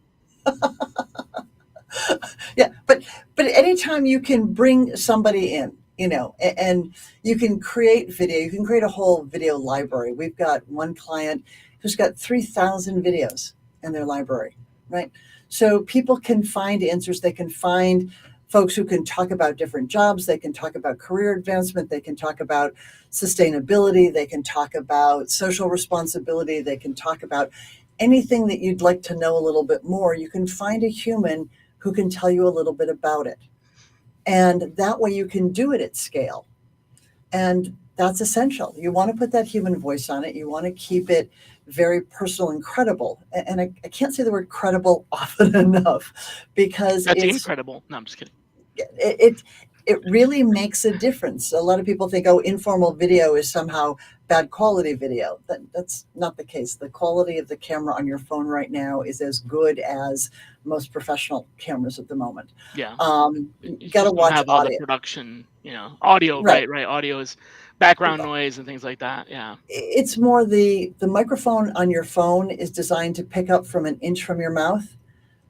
[SPEAKER 2] yeah, but anytime you can bring somebody in, and you can create video, you can create a whole video library. We've got one client who's got 3,000 videos in their library, right? So people can find answers. They can find folks who can talk about different jobs. They can talk about career advancement. They can talk about sustainability. They can talk about social responsibility. They can talk about anything that you'd like to know a little bit more. You can find a human who can tell you a little bit about it. And that way you can do it at scale. And that's essential. You want to put that human voice on it. You want to keep it very personal and credible. And I can't say the word credible often enough because
[SPEAKER 1] That's incredible. No, I'm just kidding.
[SPEAKER 2] it it really makes a difference. A lot of people think, oh, informal video is somehow bad quality video. That's not the case. The quality of the camera on your phone right now is as good as most professional cameras at the moment.
[SPEAKER 1] Yeah.
[SPEAKER 2] You
[SPEAKER 1] You
[SPEAKER 2] got to
[SPEAKER 1] just don't
[SPEAKER 2] watch
[SPEAKER 1] have all the
[SPEAKER 2] audio.
[SPEAKER 1] production, audio,
[SPEAKER 2] Right.
[SPEAKER 1] right. Audio is background noise and things like that. Yeah.
[SPEAKER 2] It's more the microphone on your phone is designed to pick up from an inch from your mouth.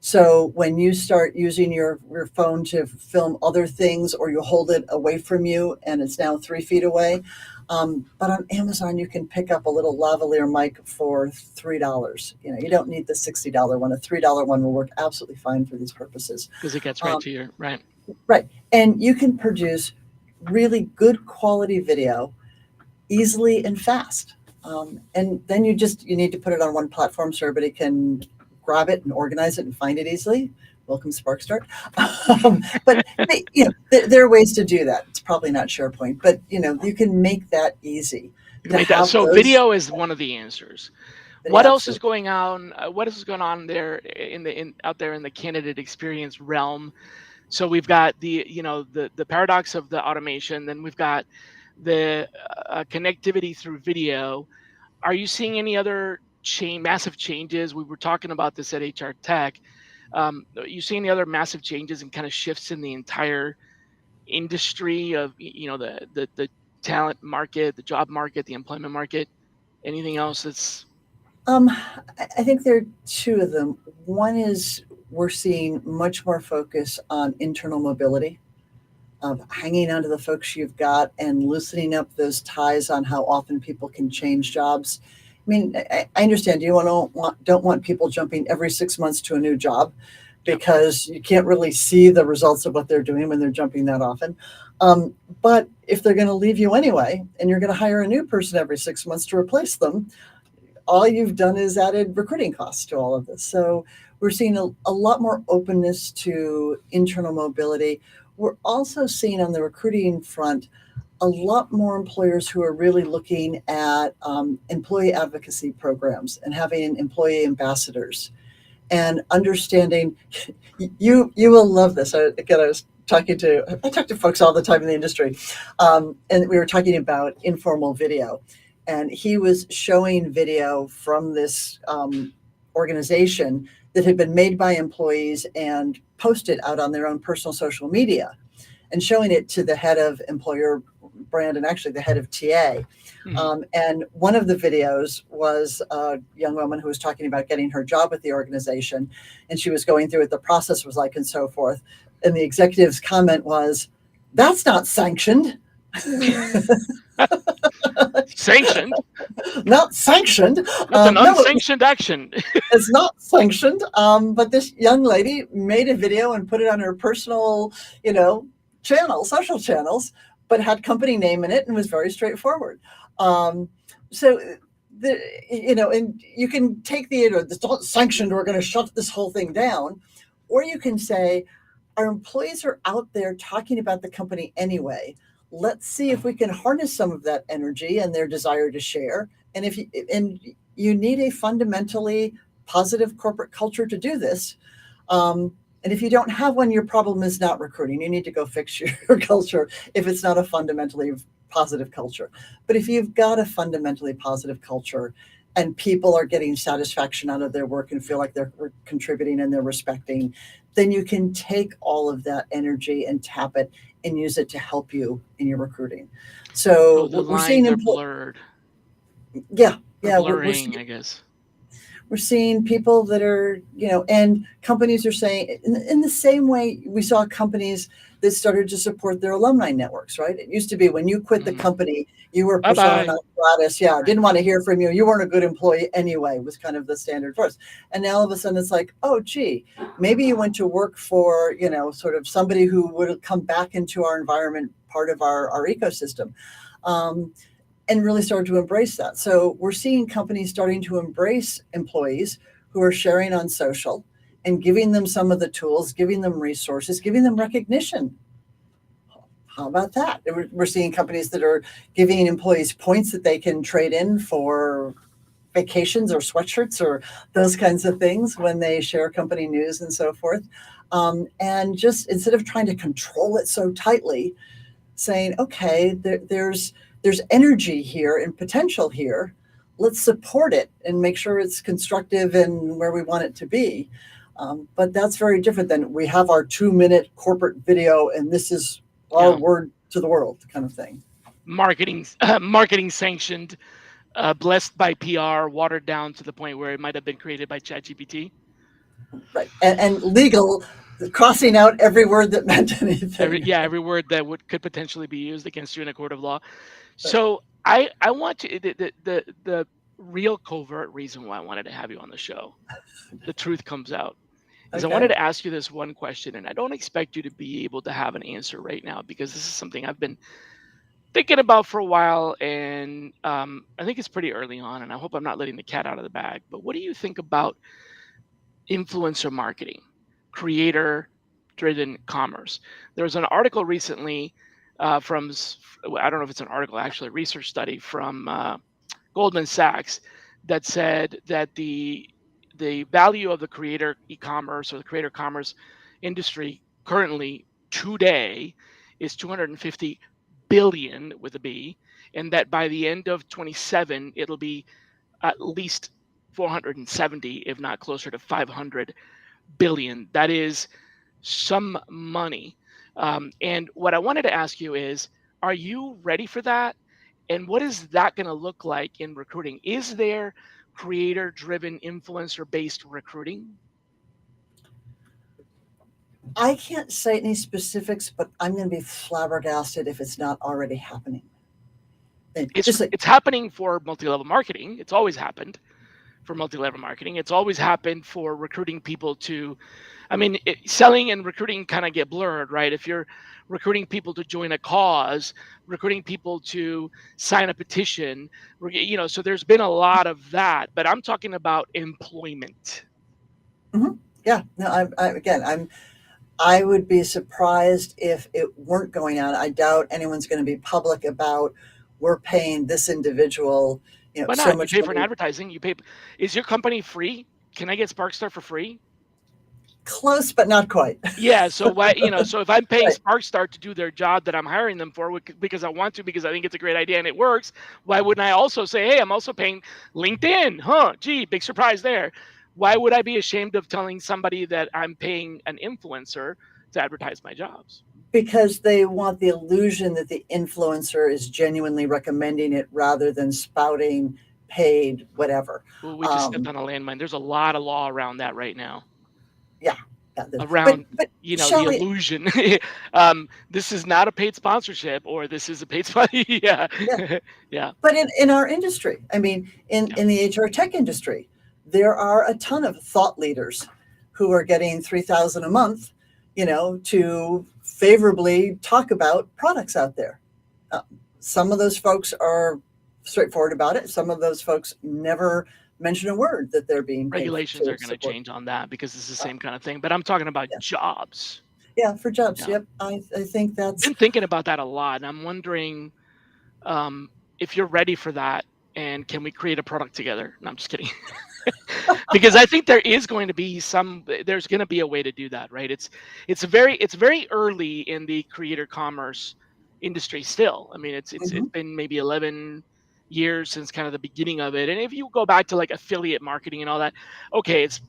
[SPEAKER 2] So when you start using your phone to film other things, or you hold it away from you and it's now 3 feet away. But on Amazon, you can pick up a little lavalier mic for $3. You don't need the $60 one. A $3 one will work absolutely fine for these purposes.
[SPEAKER 1] Because it gets right
[SPEAKER 2] Um,
[SPEAKER 1] to your, right.
[SPEAKER 2] right. And you can produce really good quality video easily and fast. And then you need to put it on one platform so everybody can grab it and organize it and find it easily. Welcome, SparcStart. But there are ways to do that. It's probably not SharePoint, but you can make that easy
[SPEAKER 1] You can
[SPEAKER 2] to
[SPEAKER 1] make that.
[SPEAKER 2] have
[SPEAKER 1] So
[SPEAKER 2] those.
[SPEAKER 1] video is one of the answers. What else is
[SPEAKER 2] Absolutely.
[SPEAKER 1] going on? What else is going on there out there in the candidate experience realm? So we've got the paradox of the automation. Then we've got the connectivity through video. Are you seeing any other massive changes? We were talking about this at HR Tech. You see any other massive changes and kind of shifts in the entire industry of the talent market, the job market, the employment market? Anything else that's
[SPEAKER 2] I think there are two of them. One is we're seeing much more focus on internal mobility, of hanging on to the folks you've got and loosening up those ties on how often people can change jobs. I mean, I understand you don't want people jumping every 6 months to a new job
[SPEAKER 1] yeah,
[SPEAKER 2] because you can't really see the results of what they're doing when they're jumping that often. But if they're going to leave you anyway, and you're going to hire a new person every 6 months to replace them, all you've done is added recruiting costs to all of this. So we're seeing a lot more openness to internal mobility. We're also seeing on the recruiting front a lot more employers who are really looking at employee advocacy programs and having employee ambassadors and understanding. You will love this. I talk to folks all the time in the industry, and we were talking about informal video, and he was showing video from this organization that had been made by employees and posted out on their own personal social media, and showing it to the head of employer brand and actually the head of TA.
[SPEAKER 1] mhm.
[SPEAKER 2] And one of the videos was a young woman who was talking about getting her job at the organization, and she was going through what the process was like and so forth. And the executive's comment was, "That's not sanctioned."
[SPEAKER 1] Sanctioned.
[SPEAKER 2] Not sanctioned.
[SPEAKER 1] That's an
[SPEAKER 2] No,
[SPEAKER 1] unsanctioned action.
[SPEAKER 2] it's not sanctioned. But this young lady made a video and put it on her personal, social channels, but had company name in it and was very straightforward. So and you can take it's not sanctioned, we're going to shut this whole thing down, or you can say, our employees are out there talking about the company anyway. Let's see if we can harness some of that energy and their desire to share. And if you need a fundamentally positive corporate culture to do this. And if you don't have one, your problem is not recruiting. You need to go fix your culture if it's not a fundamentally positive culture. But if you've got a fundamentally positive culture and people are getting satisfaction out of their work and feel like they're contributing and they're respecting, then you can take all of that energy and tap it and use it to help you in your recruiting. So
[SPEAKER 1] the
[SPEAKER 2] we're seeing
[SPEAKER 1] lines are blurred.
[SPEAKER 2] Yeah,
[SPEAKER 1] Or
[SPEAKER 2] yeah,
[SPEAKER 1] blurring, I guess.
[SPEAKER 2] we're seeing people that are, and companies are saying, in the same way we saw companies that started to support their alumni networks, right? It used to be when you quit the company, you were persona non gratis. Yeah, didn't want to hear from you. You weren't a good employee anyway, was kind of the standard first. And now all of a sudden it's like, oh, gee, maybe you went to work for, sort of somebody who would come back into our environment, part of our ecosystem. And really started to embrace that. So we're seeing companies starting to embrace employees who are sharing on social and giving them some of the tools, giving them resources, giving them recognition. How about that? We're seeing companies that are giving employees points that they can trade in for vacations or sweatshirts or those kinds of things when they share company news and so forth. And just instead of trying to control it so tightly, saying, okay, there's energy here and potential here. Let's support it and make sure it's constructive and where we want it to be. But that's very different than we have our 2-minute corporate video and this is our word to the world kind of thing.
[SPEAKER 1] Marketing sanctioned, blessed by PR, watered down to the point where it might have been created by ChatGPT.
[SPEAKER 2] Right. And legal, crossing out every word that meant anything.
[SPEAKER 1] Every word that could potentially be used against you in a court of law. So I want to the real covert reason why I wanted to have you on the show, the truth comes out, is I wanted to ask you this one question, and I don't expect you to be able to have an answer right now because this is something I've been thinking about for a while, and I think it's pretty early on, and I hope I'm not letting the cat out of the bag. But what do you think about influencer marketing, creator-driven commerce? There was an article recently from, I don't know if it's an article, actually, a research study from Goldman Sachs that said that the value of the creator e-commerce or the creator commerce industry currently today is 250 billion with a B, and that by the end of 27 it'll be at least 470, if not closer to 500 billion. That is some money. And what I wanted to ask you is, are you ready for that? And what is that going to look like in recruiting? Is there creator-driven, influencer-based recruiting?
[SPEAKER 2] I can't say any specifics, but I'm going to be flabbergasted if it's not already happening.
[SPEAKER 1] It's happening for multi-level marketing. It's always happened for multi-level marketing. It's always happened for recruiting people to, selling and recruiting kind of get blurred, right? If you're recruiting people to join a cause, recruiting people to sign a petition, so there's been a lot of that, but I'm talking about employment.
[SPEAKER 2] Mm-hmm. Yeah, no, I would be surprised if it weren't going on. I doubt anyone's going to be public about we're paying this individual,
[SPEAKER 1] Why not? So much. You pay for an advertising. You pay. Is your company free? Can I get SparcStart for free?
[SPEAKER 2] Close, but not quite.
[SPEAKER 1] Yeah. So why, so if I'm paying SparcStart to do their job that I'm hiring them for because I want to, because I think it's a great idea and it works, why wouldn't I also say, hey, I'm also paying LinkedIn? Huh? Gee, big surprise there. Why would I be ashamed of telling somebody that I'm paying an influencer to advertise my jobs?
[SPEAKER 2] Because they want the illusion that the influencer is genuinely recommending it rather than spouting paid whatever.
[SPEAKER 1] Well, we just stepped on a landmine. There's a lot of law around that right now.
[SPEAKER 2] Yeah.
[SPEAKER 1] Around, Shally, the illusion. This is not a paid sponsorship, or this is a paid sponsor. Yeah.
[SPEAKER 2] But in our industry, in the HR tech industry, there are a ton of thought leaders who are getting $3,000 a month, to favorably talk about products out there. Some of those folks are straightforward about it. Some of those folks never mention a word that they're being paid.
[SPEAKER 1] Regulations are going to change on that because it's the same kind of thing. But I'm talking about jobs.
[SPEAKER 2] Yeah, for jobs.
[SPEAKER 1] Yeah.
[SPEAKER 2] Yep. I think that's
[SPEAKER 1] Been thinking about that a lot, and I'm wondering um, if you're ready for that, and can we create a product together? No, I'm just kidding. Because I think there is going to be there's going to be a way to do that, right? It's very early in the creator commerce industry still. I mean, it's
[SPEAKER 2] mhm,
[SPEAKER 1] been maybe 11 years since kind of the beginning of it. And if you go back to like affiliate marketing and all that, okay, it's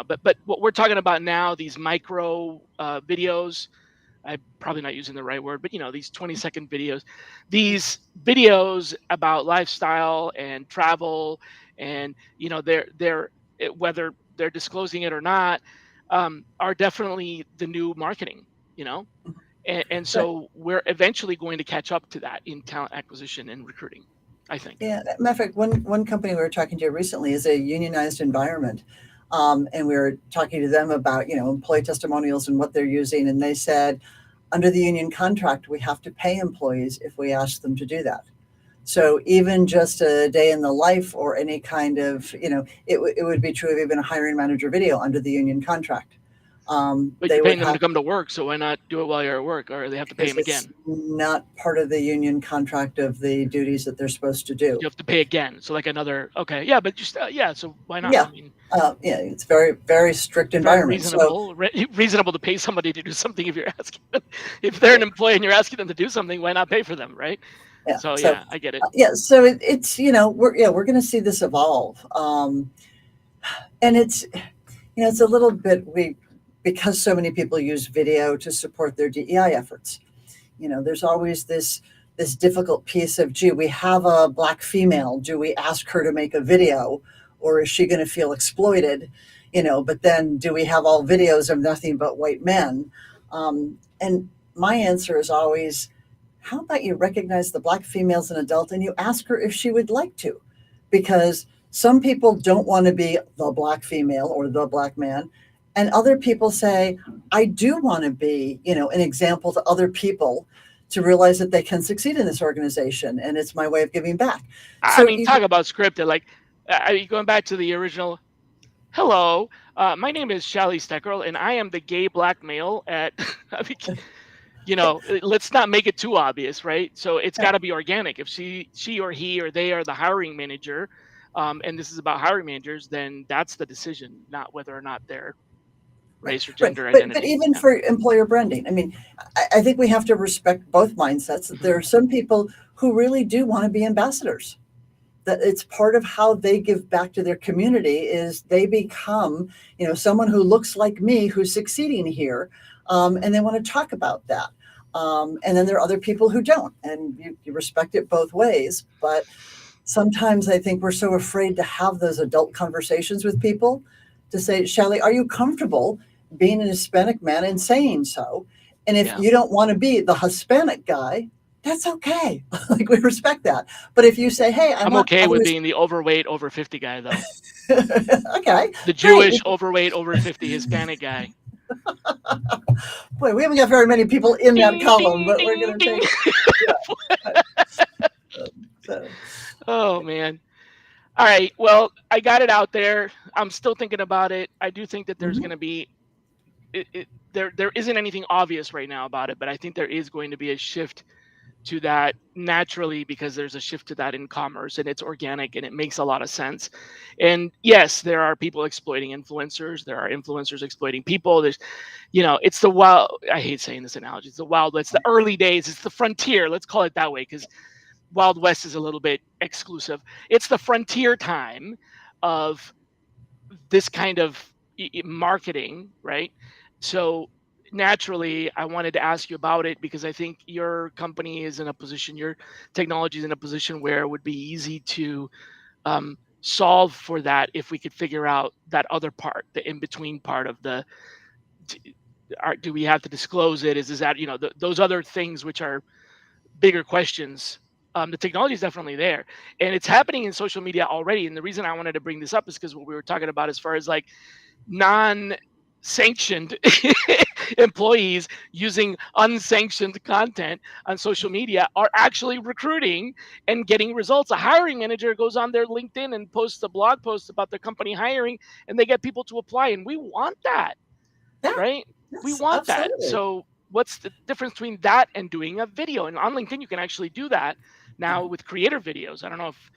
[SPEAKER 1] but what we're talking about now, these micro videos, I'm probably not using the right word, but these 20-second videos, these videos about lifestyle and travel, and whether they're disclosing it or not, are definitely the new marketing. You know,
[SPEAKER 2] mhm.
[SPEAKER 1] and
[SPEAKER 2] Right.
[SPEAKER 1] so we're eventually going to catch up to that in talent acquisition and recruiting, I think.
[SPEAKER 2] Yeah, matter of fact, one company we were talking to recently is a unionized environment, and we were talking to them about employee testimonials and what they're using, and they said under the union contract we have to pay employees if we ask them to do that. So even just a day in the life or any kind of it would be true of even a hiring manager video under the union contract.
[SPEAKER 1] But
[SPEAKER 2] They
[SPEAKER 1] you're
[SPEAKER 2] would
[SPEAKER 1] paying them
[SPEAKER 2] have
[SPEAKER 1] to come to work, so why not do it while you're at work, or they have to pay
[SPEAKER 2] because
[SPEAKER 1] them
[SPEAKER 2] it's
[SPEAKER 1] again?
[SPEAKER 2] not part of the union contract of the duties that they're supposed to do.
[SPEAKER 1] You have to pay again, so like another, okay, yeah, but just yeah, so why not?
[SPEAKER 2] Yeah.
[SPEAKER 1] I mean,
[SPEAKER 2] Yeah, it's very, very strict
[SPEAKER 1] very
[SPEAKER 2] environment. So,
[SPEAKER 1] reasonable, reasonable to pay somebody to do something if you're asking them. If they're an employee and you're asking them to do something, why not pay for them, right?
[SPEAKER 2] yeah.
[SPEAKER 1] So
[SPEAKER 2] So,
[SPEAKER 1] yeah, I get it.
[SPEAKER 2] yeah. So it's we're going to see this evolve, and it's a little bit we because so many people use video to support their DEI efforts. There's always this difficult piece of, gee, we have a black female. Do we ask her to make a video, or is she going to feel exploited? But then do we have all videos of nothing but white men? And my answer is always, how about you recognize the black female as an adult and you ask her if she would like to? Because some people don't want to be the black female or the black man. And other people say, I do want to be, an example to other people to realize that they can succeed in this organization. And it's my way of giving back.
[SPEAKER 1] I
[SPEAKER 2] So
[SPEAKER 1] mean, talk about scripted. Like, going back to the original. Hello, my name is Shally Steckerl, and I am the gay black male at. I mean, let's not make it too obvious, right? So it's got to be organic. If she or he or they are the hiring manager, and this is about hiring managers, then that's the decision, not whether or not they're
[SPEAKER 2] right,
[SPEAKER 1] race or
[SPEAKER 2] right.
[SPEAKER 1] gender
[SPEAKER 2] But
[SPEAKER 1] identity.
[SPEAKER 2] even
[SPEAKER 1] Yeah.
[SPEAKER 2] for employer branding, I mean, I think we have to respect both mindsets. That
[SPEAKER 1] Mhm.
[SPEAKER 2] there are some people who really do want to be ambassadors. That it's part of how they give back to their community is they become someone who looks like me who's succeeding here, and they want to talk about that. And then there are other people who don't, and you respect it both ways. But sometimes I think we're so afraid to have those adult conversations with people to say, Shally, are you comfortable being an Hispanic man and saying so? And if
[SPEAKER 1] Yeah.
[SPEAKER 2] you don't want to be the Hispanic guy, that's okay. Like we respect that. But if you say, hey, I
[SPEAKER 1] I'm
[SPEAKER 2] want
[SPEAKER 1] okay with
[SPEAKER 2] others,
[SPEAKER 1] being the overweight over 50 guy though.
[SPEAKER 2] okay,
[SPEAKER 1] The
[SPEAKER 2] great.
[SPEAKER 1] Jewish overweight over 50 Hispanic guy.
[SPEAKER 2] Boy, we haven't got very many people in that
[SPEAKER 1] Ding
[SPEAKER 2] column,
[SPEAKER 1] ding
[SPEAKER 2] but we're
[SPEAKER 1] ding
[SPEAKER 2] going to
[SPEAKER 1] ding.
[SPEAKER 2] take it. Yeah. So,
[SPEAKER 1] Oh man. All right. Well, I got it out there. I'm still thinking about it. I do think that there's
[SPEAKER 2] mhm.
[SPEAKER 1] going to be there isn't anything obvious right now about it, but I think there is going to be a shift to that naturally because there's a shift to that in commerce and it's organic and it makes a lot of sense. And yes, there are people exploiting influencers. There are influencers exploiting people. It's the wild. I hate saying this analogy. It's the wild. It's the early days. It's the frontier. Let's call it that way because Wild West is a little bit exclusive. It's the frontier time of this kind of marketing, right? So naturally, I wanted to ask you about it because I think your company is in a position, your technology is in a position where it would be easy to solve for that if we could figure out that other part, the in between part of the. Do we have to disclose it? Is that those other things which are bigger questions. The technology is definitely there, and it's happening in social media already. And the reason I wanted to bring this up is because what we were talking about, as far as like non-sanctioned employees using unsanctioned content on social media, are actually recruiting and getting results. A hiring manager goes on their LinkedIn and posts a blog post about their company hiring, and they get people to apply. And we want that,
[SPEAKER 2] Yeah,
[SPEAKER 1] right? We
[SPEAKER 2] Yes,
[SPEAKER 1] want that.
[SPEAKER 2] absolutely.
[SPEAKER 1] So what's the difference between that and doing a video? And on LinkedIn, you can actually do that now
[SPEAKER 2] Uh-huh.
[SPEAKER 1] with creator videos. I don't know if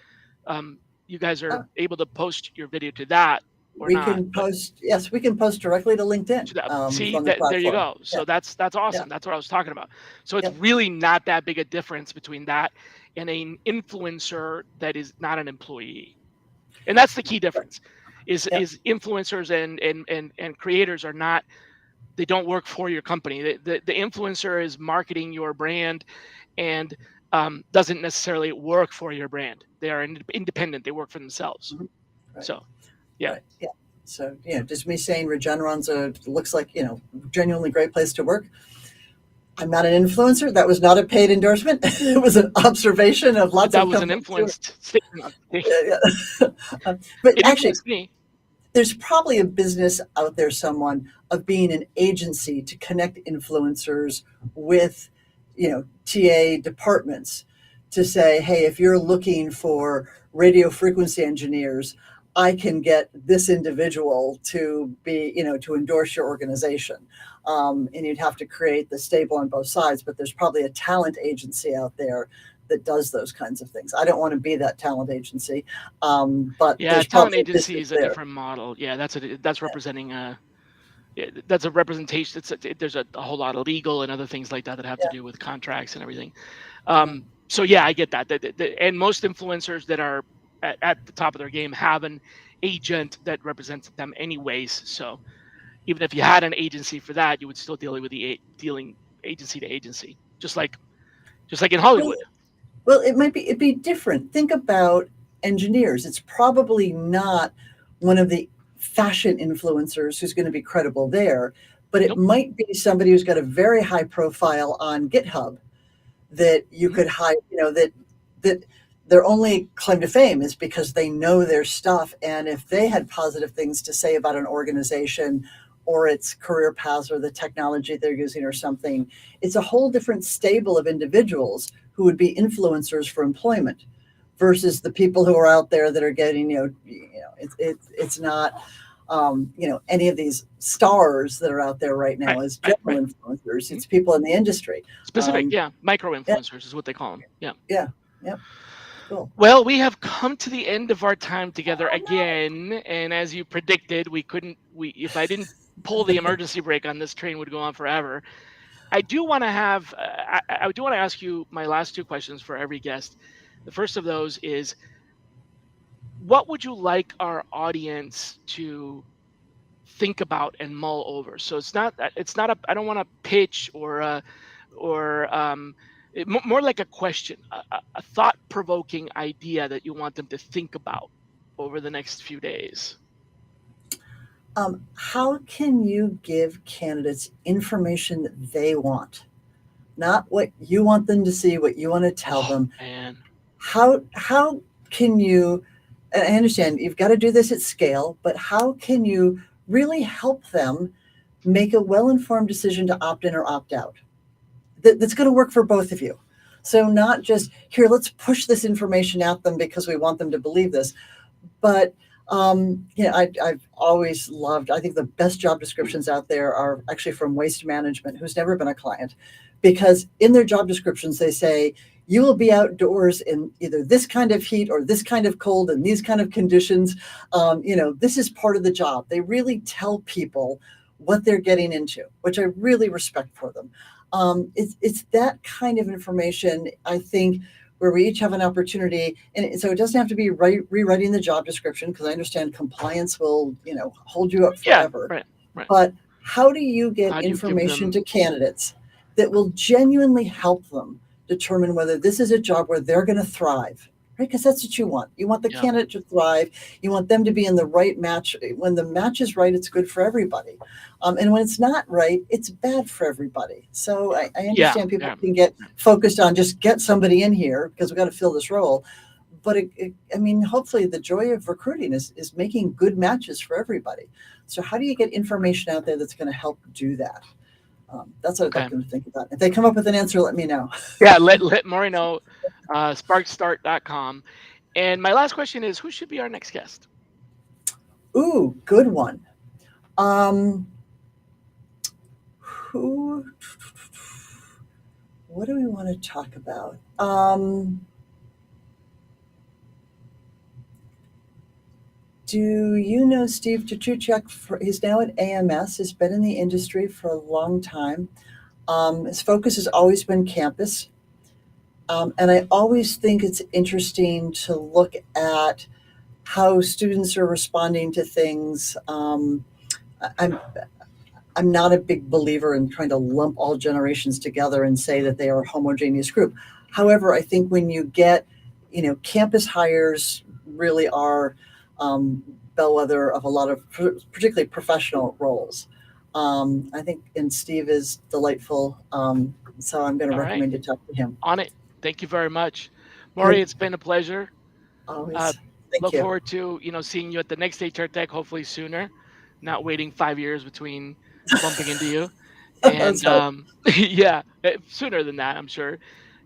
[SPEAKER 1] you guys are
[SPEAKER 2] Uh,
[SPEAKER 1] able to post your video to that or
[SPEAKER 2] we
[SPEAKER 1] not,
[SPEAKER 2] can
[SPEAKER 1] but
[SPEAKER 2] post, yes, we can post directly to LinkedIn
[SPEAKER 1] to that, see
[SPEAKER 2] from the
[SPEAKER 1] that there you
[SPEAKER 2] platform.
[SPEAKER 1] go.
[SPEAKER 2] Yeah,
[SPEAKER 1] So that's
[SPEAKER 2] yeah,
[SPEAKER 1] awesome. That's what I was talking about. So it's
[SPEAKER 2] yep,
[SPEAKER 1] really not that big a difference between that and an influencer that is not an employee. And that's the key
[SPEAKER 2] right,
[SPEAKER 1] difference
[SPEAKER 2] yep.
[SPEAKER 1] is influencers and creators are not, they don't work for your company. The influencer is marketing your brand and doesn't necessarily work for your brand. They are independent. They work for themselves.
[SPEAKER 2] Mhm. Right,
[SPEAKER 1] So yeah,
[SPEAKER 2] right, yeah. So, just me saying Regeneron's looks like, genuinely great place to work. I'm not an influencer. That was not a paid endorsement. It was an observation of lots
[SPEAKER 1] that
[SPEAKER 2] of
[SPEAKER 1] was an
[SPEAKER 2] companies doing.
[SPEAKER 1] influenced statement.
[SPEAKER 2] Yeah, yeah. But
[SPEAKER 1] It
[SPEAKER 2] actually,
[SPEAKER 1] influenced me.
[SPEAKER 2] there's probably a business out there, someone of being an agency to connect influencers with, TA departments to say, hey, if you're looking for radio frequency engineers, I can get this individual to be, to endorse your organization. And you'd have to create the stable on both sides, but there's probably a talent agency out there that does those kinds of things. I don't want to be that talent agency, but
[SPEAKER 1] Yeah,
[SPEAKER 2] there's
[SPEAKER 1] talent
[SPEAKER 2] probably a
[SPEAKER 1] agency
[SPEAKER 2] business
[SPEAKER 1] is a
[SPEAKER 2] there.
[SPEAKER 1] different model. Yeah, that's representing a, yeah, that's a representation. There's a whole lot of legal and other things like that that have to
[SPEAKER 2] Yeah,
[SPEAKER 1] do with contracts and everything.
[SPEAKER 2] yeah.
[SPEAKER 1] So yeah, I get that. And most influencers that are at the top of their game have an agent that represents them anyways. So even if you had an agency for that, you would still deal with dealing agency to agency, just like in
[SPEAKER 2] Well,
[SPEAKER 1] Hollywood.
[SPEAKER 2] well, it'd be different. Think about engineers. It's probably not one of the fashion influencers who's going to be credible there, but it
[SPEAKER 1] Nope.
[SPEAKER 2] might be somebody who's got a very high profile on GitHub that you
[SPEAKER 1] Mhm.
[SPEAKER 2] could hire, that their only claim to fame is because they know their stuff. And if they had positive things to say about an organization or its career paths or the technology they're using or something, it's a whole different stable of individuals who would be influencers for employment versus the people who are out there that are getting, it's not, any of these stars that are out there right now
[SPEAKER 1] Right.
[SPEAKER 2] as
[SPEAKER 1] Right.
[SPEAKER 2] general
[SPEAKER 1] Right.
[SPEAKER 2] influencers.
[SPEAKER 1] Mhm.
[SPEAKER 2] It's people in the industry.
[SPEAKER 1] Specific.
[SPEAKER 2] Um,
[SPEAKER 1] Yeah. Micro
[SPEAKER 2] yeah,
[SPEAKER 1] influencers is what they call them. Yeah.
[SPEAKER 2] yeah, yep, cool.
[SPEAKER 1] Well, we have come to the end of our time together
[SPEAKER 2] Oh no.
[SPEAKER 1] again, and as you predicted, we couldn't. We if I didn't pull the emergency brake on this train would go on forever. I do want to have. I do want to ask you my last two questions for every guest. The first of those is, what would you like our audience to think about and mull over? So it's not a. I don't want to pitch or more like a question, a thought provoking idea that you want them to think about over the next few days.
[SPEAKER 2] How can you give candidates information that they want, not what you want them to see, what you want to tell
[SPEAKER 1] Oh
[SPEAKER 2] them?
[SPEAKER 1] man,
[SPEAKER 2] How can you? And I understand you've got to do this at scale, but how can you really help them make a well-informed decision to opt in or opt out that's going to work for both of you? So not just here, let's push this information at them because we want them to believe this, but I've always loved. I think the best job descriptions out there are actually from Waste Management, who's never been a client, because in their job descriptions they say you will be outdoors in either this kind of heat or this kind of cold and these kind of conditions. This is part of the job. They really tell people what they're getting into, which I really respect for them. It's that kind of information, I think, where we each have an opportunity. And so it doesn't have to be rewriting the job description, because I understand compliance will, hold you up
[SPEAKER 1] yeah,
[SPEAKER 2] forever.
[SPEAKER 1] right, right.
[SPEAKER 2] But how do you get
[SPEAKER 1] How do you give
[SPEAKER 2] information
[SPEAKER 1] them?
[SPEAKER 2] to candidates that will genuinely help them determine whether this is a job where they're going to thrive? Right? Because that's what you want. You want the
[SPEAKER 1] Yeah,
[SPEAKER 2] candidate to thrive. You want them to be in the right match. When the match is right, it's good for everybody. And when it's not right, it's bad for everybody. So I
[SPEAKER 1] yeah,
[SPEAKER 2] understand people
[SPEAKER 1] yeah.
[SPEAKER 2] can get focused on just get somebody in here because we've got to fill this role. But I mean, hopefully the joy of recruiting is making good matches for everybody. So how do you get information out there that's going to help do that? That's what I'd like
[SPEAKER 1] Okay.
[SPEAKER 2] them to think about. If they come up with an answer, let me know.
[SPEAKER 1] Yeah, let Maury know. SparkStart.com. And my last question is, who should be our next guest?
[SPEAKER 2] Ooh, good one. Um, who, what do we want to talk about? Do you know Steve Tuchuk? He's now at AMS, has been in the industry for a long time. His focus has always been campus. And I always think it's interesting to look at how students are responding to things. I'm I'm not a big believer in trying to lump all generations together and say that they are a homogeneous group. However, I think when you get, campus hires really are bellwether of a lot of particularly professional roles. I think, and Steve is delightful. So I'm going to
[SPEAKER 1] All right.
[SPEAKER 2] recommend you talk to him.
[SPEAKER 1] On it. Thank you very much. Maury,
[SPEAKER 2] Good.
[SPEAKER 1] it's been a pleasure. Uh,
[SPEAKER 2] Always. Thank
[SPEAKER 1] look
[SPEAKER 2] you.
[SPEAKER 1] forward to, seeing you at the next HR Tech, hopefully sooner, not waiting 5 years between bumping into you.
[SPEAKER 2] Let's
[SPEAKER 1] And
[SPEAKER 2] hope.
[SPEAKER 1] yeah, sooner than that, I'm sure.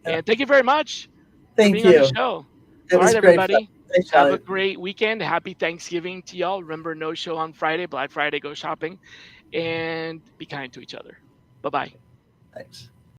[SPEAKER 2] Yeah.
[SPEAKER 1] And thank you very much for
[SPEAKER 2] Thank
[SPEAKER 1] being on the
[SPEAKER 2] you.
[SPEAKER 1] show.
[SPEAKER 2] It
[SPEAKER 1] All right,
[SPEAKER 2] was great fun.
[SPEAKER 1] everybody.
[SPEAKER 2] Thanks,
[SPEAKER 1] Have a
[SPEAKER 2] Shally.
[SPEAKER 1] great weekend. Happy Thanksgiving to y'all. Remember, no show on Friday, Black Friday, go shopping, and be kind to each other. Bye bye.
[SPEAKER 2] Thanks.